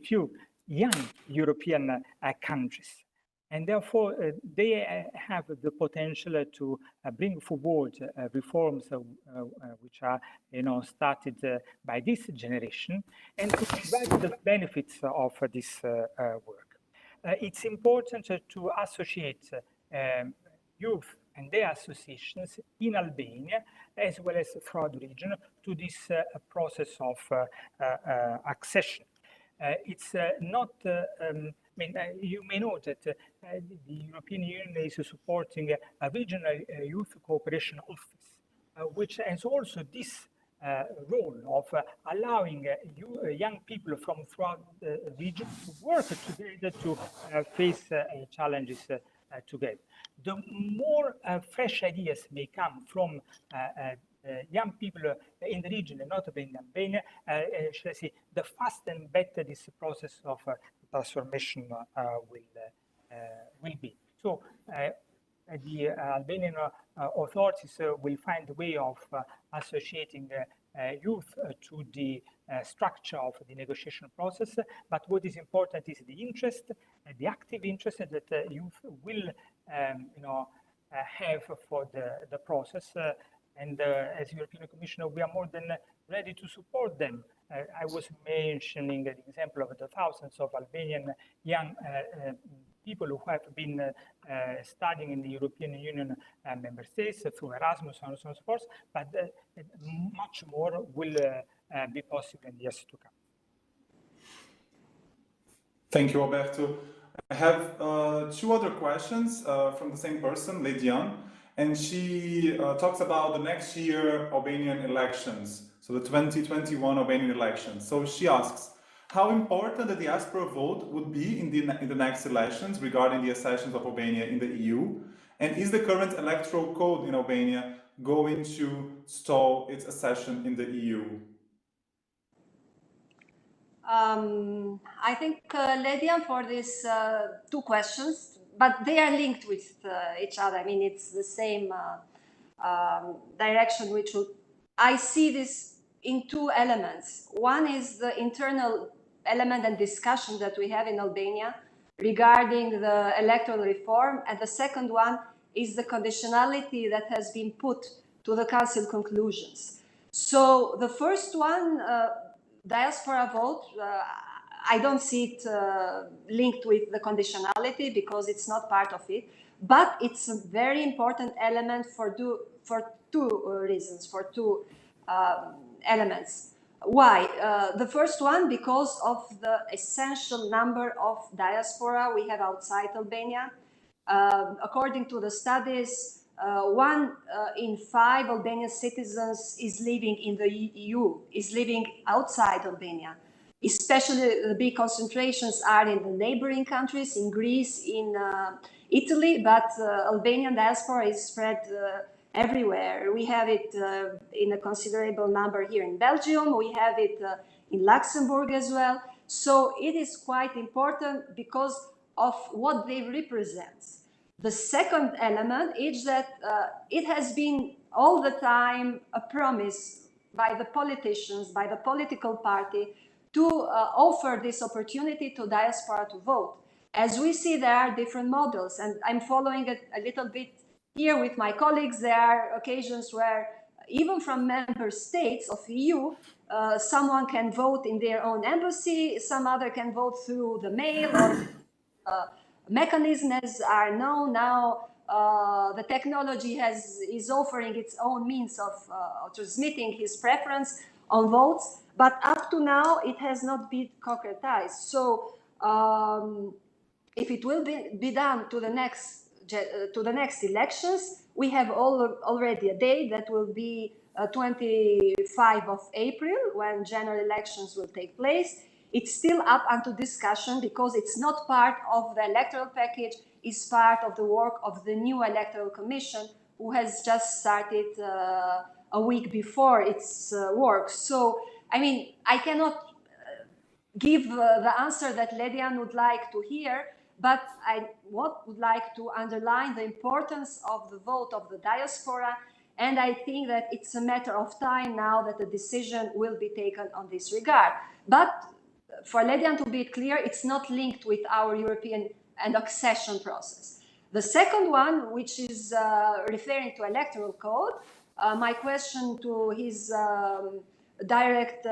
few young European countries. And therefore, they have the potential to bring forward reforms which are started by this generation, and to provide the benefits of this work. It's important to associate youth and their associations in Albania, as well as throughout the region, to this process of accession. It's not, you may know that the European Union is supporting a regional youth cooperation office, which has also this role of allowing young people from throughout the region to work together to face challenges together. The more fresh ideas may come from young people in the region, and not in Albania, shall I say, the faster and better this process of transformation will be. So the Albanian authorities will find a way of associating youth to the structure of the negotiation process. But what is important is the interest, the active interest that youth will have for the process. And as European Commissioner, we are more than ready to support them. I was mentioning the example of the thousands of Albanian young people who have been studying in the European Union member states through Erasmus and so on and so forth, but much more will be possible in the years to come. Thank you, Alberto. I have two other questions from the same person, Lydian, and she talks about the next year Albanian elections, so the 2021 Albanian elections. So she asks, how important the diaspora vote would be in the next elections regarding the accession of Albania in the EU? And is the current electoral code in Albania going to stall its accession in the EU? I think, Lydian, for these two questions, but they are linked with each other. I mean, it's the same direction which will, I see this in two elements. One is the internal element and discussion that we have in Albania regarding the electoral reform, and the second one is the conditionality that has been put to the Council conclusions. So the first one, diaspora vote, I don't see it linked with the conditionality because it's not part of it, but it's a very important element for two reasons, for two elements. Why? The first one, because of the essential number of diaspora we have outside Albania. According to the studies, 1 in 5 Albanian citizens is living in the EU, is living outside Albania. Especially the big concentrations are in the neighboring countries, in Greece, in Italy, but Albanian diaspora is spread everywhere. We have it in a considerable number here in Belgium. We have it in Luxembourg as well. So it is quite important because of what they represent. The second element is that it has been all the time a promise by the politicians, by the political party, to offer this opportunity to diaspora to vote. As we see, there are different models, and I'm following it a little bit here with my colleagues. There are occasions where even from member states of EU, someone can vote in their own embassy, some other can vote through the mail or mechanisms are known now. The technology is offering its own means of transmitting his preference on votes, but up to now it has not been concretized. So if it will be done to the next elections, we have already a date that will be 25 of April, when general elections will take place. It's still up unto discussion because it's not part of the electoral package, it's part of the work of the new electoral commission, who has just started a week before its work. So, I mean, I cannot give the answer that Ledian would like to hear, but I would like to underline the importance of the vote of the diaspora, and I think that it's a matter of time now that a decision will be taken on this regard. But for Ledian to be clear, it's not linked with our European and accession process. The second one, which is referring to electoral code, my question to his direct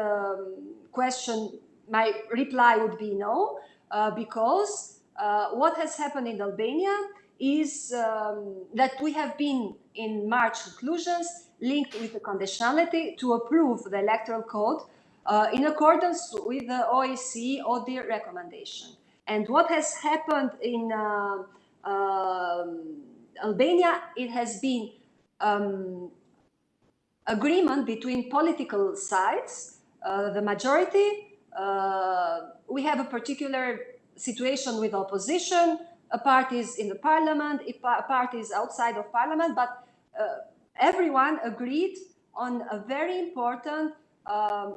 question, my reply would be no, because what has happened in Albania is that we have been in March conclusions linked with the conditionality to approve the electoral code in accordance with the OSCE ODIHR recommendation. And what has happened in Albania, it has been agreement between political sides, the majority. We have a particular situation with opposition, parties in the parliament, parties outside of parliament, but everyone agreed on a very important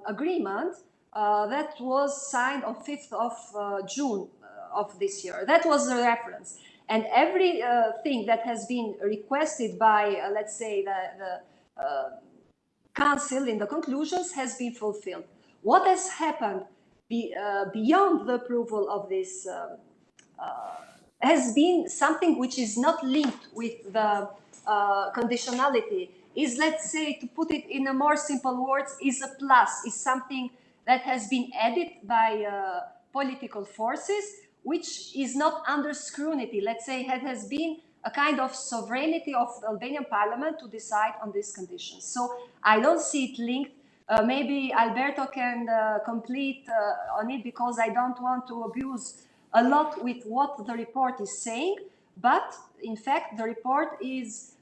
agreement that was signed on 5th of June of this year. That was the reference. And everything that has been requested by, let's say, the Council in the conclusions has been fulfilled. What has happened beyond the approval of this has been something which is not linked with the conditionality, is, let's say, to put it in a more simple words, is a plus, is something that has been added by political forces, which is not under scrutiny. Let's say it has been a kind of sovereignty of the Albanian parliament to decide on these conditions. So I don't see it linked. Maybe Alberto can complete on it, because I don't want to abuse a lot with what the report is saying, but in fact the report is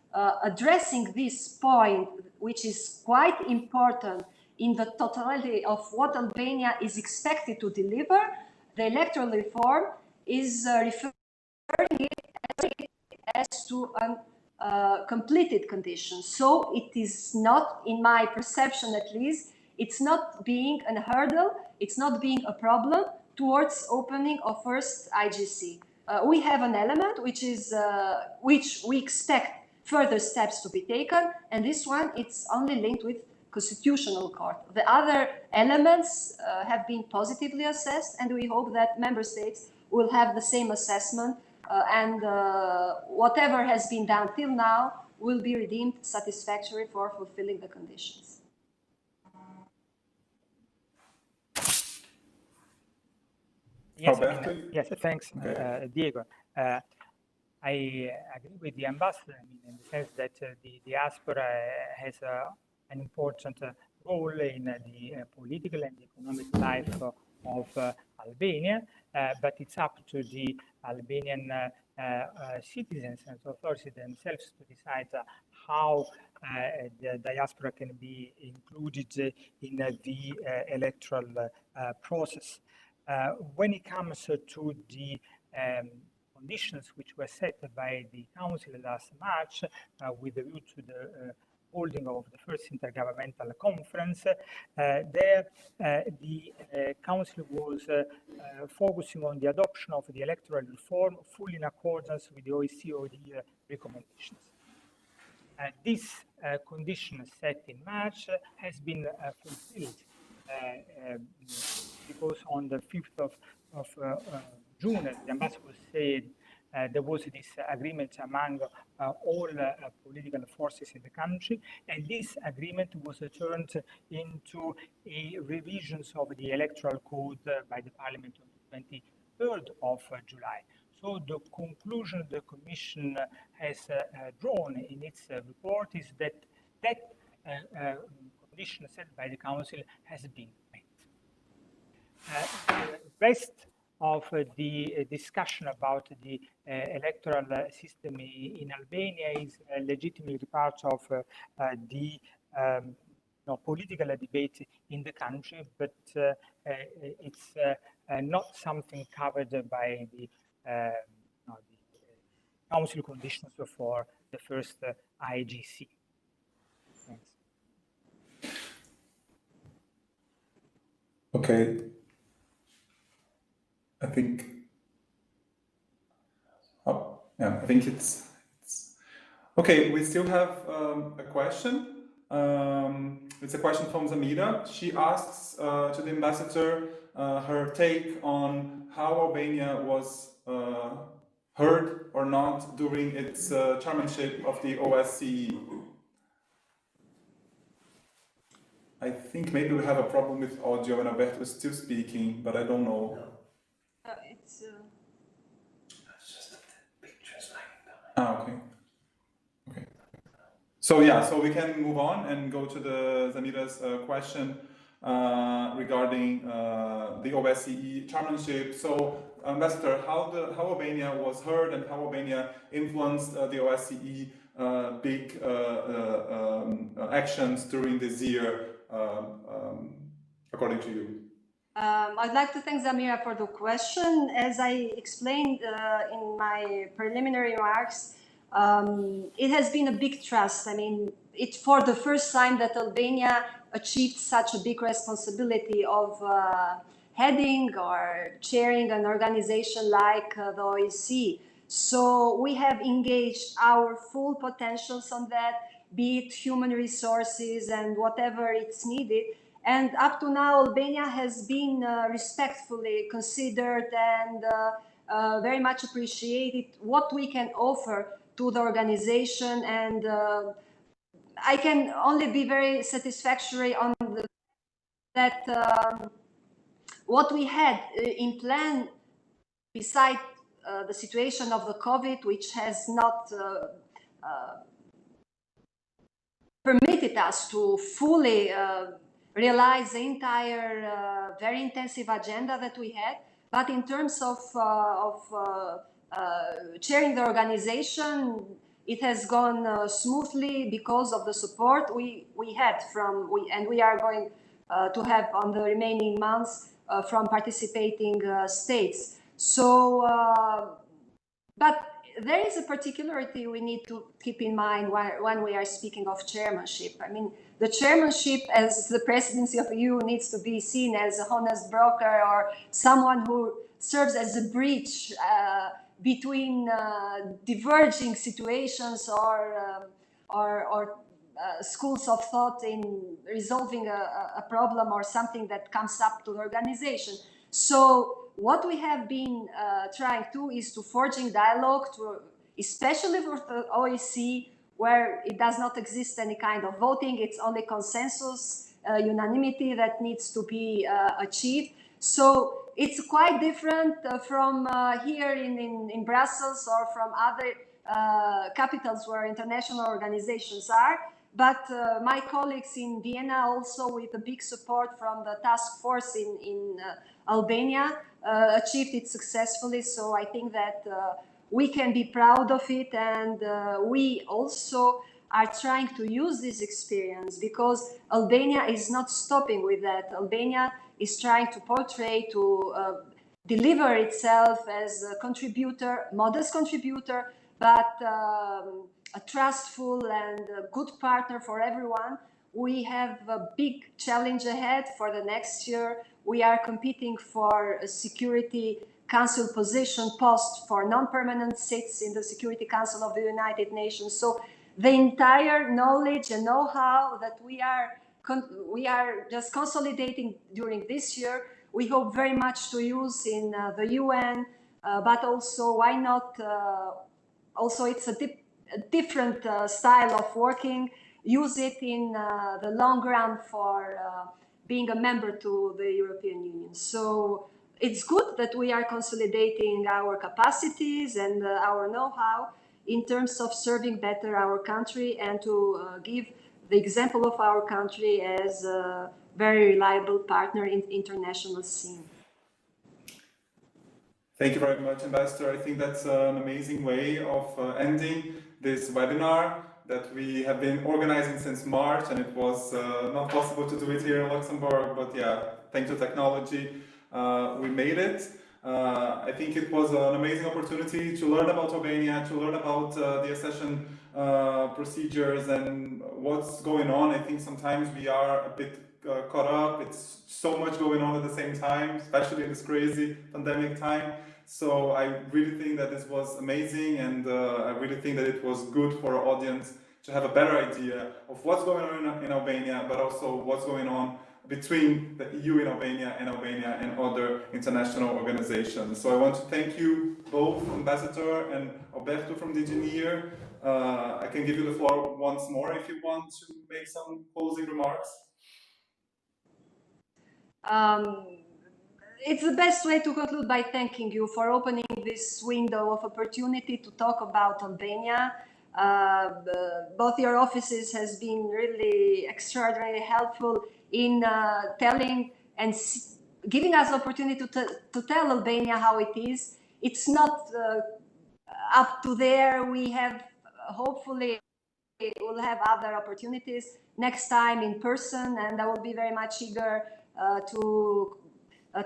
addressing this point, which is quite important in the totality of what Albania is expected to deliver. The electoral reform is referring it as to a completed condition. So it is not, in my perception at least, it's not being a hurdle, it's not being a problem towards opening of first IGC. we have an element which we expect further steps to be taken, and this one, it's only linked with Constitutional Court. The other elements have been positively assessed, and we hope that member states will have the same assessment, and whatever has been done till now will be deemed satisfactory for fulfilling the conditions. Yes, Alberto? yes, thanks, Okay. Diego. I agree with the ambassador, in the sense that the diaspora has an important role in the political and economic life of Albania, but it's up to the Albanian citizens and authorities themselves to decide how the diaspora can be included in the electoral process. When it comes to the conditions which were set by the Council last March with a view to the holding of the first intergovernmental conference, there the Council was focusing on the adoption of the electoral reform fully in accordance with the OSCE recommendations. This condition set in March has been fulfilled because on the 5th of June, as the ambassador said, there was this agreement among all political forces in the country, and this agreement was turned into a revisions of the electoral code by the Parliament on the 23rd of July. So the conclusion the Commission has drawn in its report is that condition set by the Council has been met. The rest of the discussion about the electoral system in Albania is legitimately part of the political debate in the country, but it's not something covered by the Council conditions for the first IGC. Thanks. Okay. I think it's okay. We still have a question. It's a question from Zamira. She asks to the ambassador her take on how Albania was heard or not during its chairmanship of the OSCE. I think maybe we have a problem with audio and Alberto is still speaking, but I don't know. It's just that the picture's lying Ah, okay. Okay. So yeah, so we can move on and go to the Zamira's question regarding the OSCE chairmanship. So, Ambassador, how Albania was heard and how Albania influenced the OSCE big actions during this year, according to you? I'd like to thank Zamira for the question. As I explained in my preliminary remarks, it has been a big trust. I mean, it's for the first time that Albania achieved such a big responsibility of heading or chairing an organization like the OSCE. So we have engaged our full potentials on that, be it human resources and whatever it's needed. And up to now, Albania has been respectfully considered and very much appreciated what we can offer to the organization. And I can only be very satisfactory on that what we had in plan, beside the situation of the COVID, which has not permitted us to fully realize the entire very intensive agenda that we had. But in terms of chairing the organization, it has gone smoothly because of the support we had and we are going to have on the remaining months from participating states. So, but there is a particularity we need to keep in mind when we are speaking of chairmanship. I mean, the chairmanship as the presidency of the EU needs to be seen as a honest broker or someone who serves as a bridge between diverging situations or schools of thought in resolving a problem or something that comes up to the organization. So what we have been trying to is to forging dialogue, especially with the OSCE, where it does not exist any kind of voting, it's only consensus, unanimity that needs to be achieved. So it's quite different from here in Brussels or from other capitals where international organizations are. But my colleagues in Vienna, also with a big support from the task force in Albania, achieved it successfully. So I think that we can be proud of it, and we also are trying to use this experience, because Albania is not stopping with that. Albania is trying to portray, to deliver itself as a contributor, modest contributor, but a trustful and a good partner for everyone. We have a big challenge ahead for the next year. We are competing for a Security Council position post for non-permanent seats in the Security Council of the United Nations. So the entire knowledge and know-how that we are just consolidating during this year, we hope very much to use in the UN, but also, why not, also it's a different style of working, use it in the long run for being a member to the European Union. So it's good that we are consolidating our capacities and our know-how in terms of serving better our country, and to give the example of our country as a very reliable partner in international scene. Thank you very much, Ambassador. I think that's an amazing way of ending this webinar that we have been organizing since March, and it was not possible to do it here in Luxembourg, but yeah, thanks to technology, we made it. I think it was an amazing opportunity to learn about Albania, to learn about the accession procedures and what's going on. I think sometimes we are a bit caught up. It's so much going on at the same time, especially in this crazy pandemic time. So I really think that this was amazing, and I really think that it was good for our audience to have a better idea of what's going on in Albania, but also what's going on between the EU in Albania and other international organizations. So I want to thank you both, Ambassador and Alberto from DGNIR. I can give you the floor once more if you want to make some closing remarks. It's the best way to conclude by thanking you for opening this window of opportunity to talk about Albania. Both your offices has been really extraordinarily helpful in telling and giving us the opportunity to tell Albania how it is. It's not up to there. We have, hopefully, we'll have other opportunities next time in person, and I will be very much eager to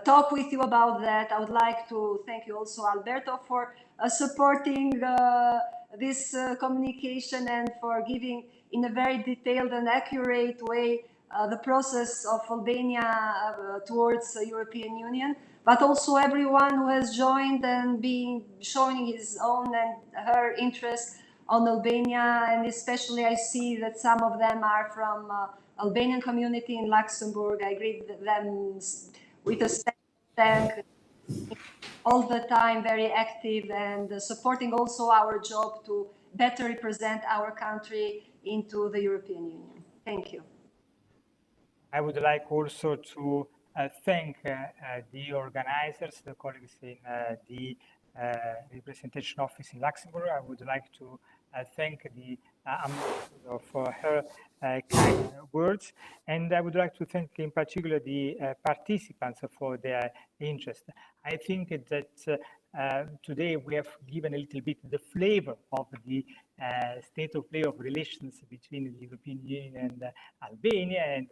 talk with you about that. I would like to thank you also, Alberto, for supporting this communication and for giving in a very detailed and accurate way the process of Albania towards the European Union, but also everyone who has joined and been showing his own and her interest on Albania, and especially I see that some of them are from Albanian community in Luxembourg. I greet them with a thank, all the time very active and supporting also our job to better represent our country into the European Union. Thank you. I would like also to thank the organizers, the colleagues in the representation office in Luxembourg. I would like to thank the ambassador for her kind words, and I would like to thank in particular the participants for their interest. I think that today we have given a little bit the flavor of the state of play of relations between the European Union and Albania,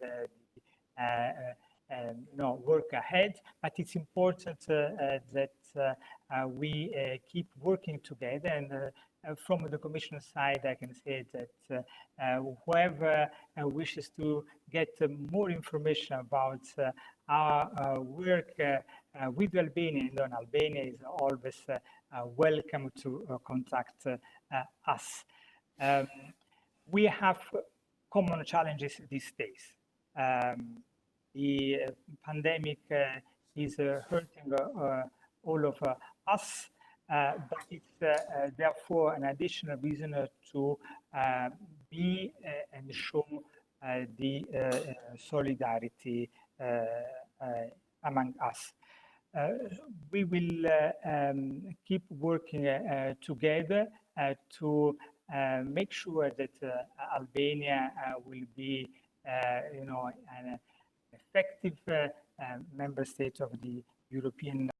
and work ahead. But it's important that we keep working together. And from the Commission side, I can say that whoever wishes to get more information about our work with Albania, and Albania is always welcome to contact us. We have common challenges these days. The pandemic is hurting all of us, but it's therefore an additional reason to be and show the solidarity among us. We will keep working together to make sure that Albania will be, an effective member state of the European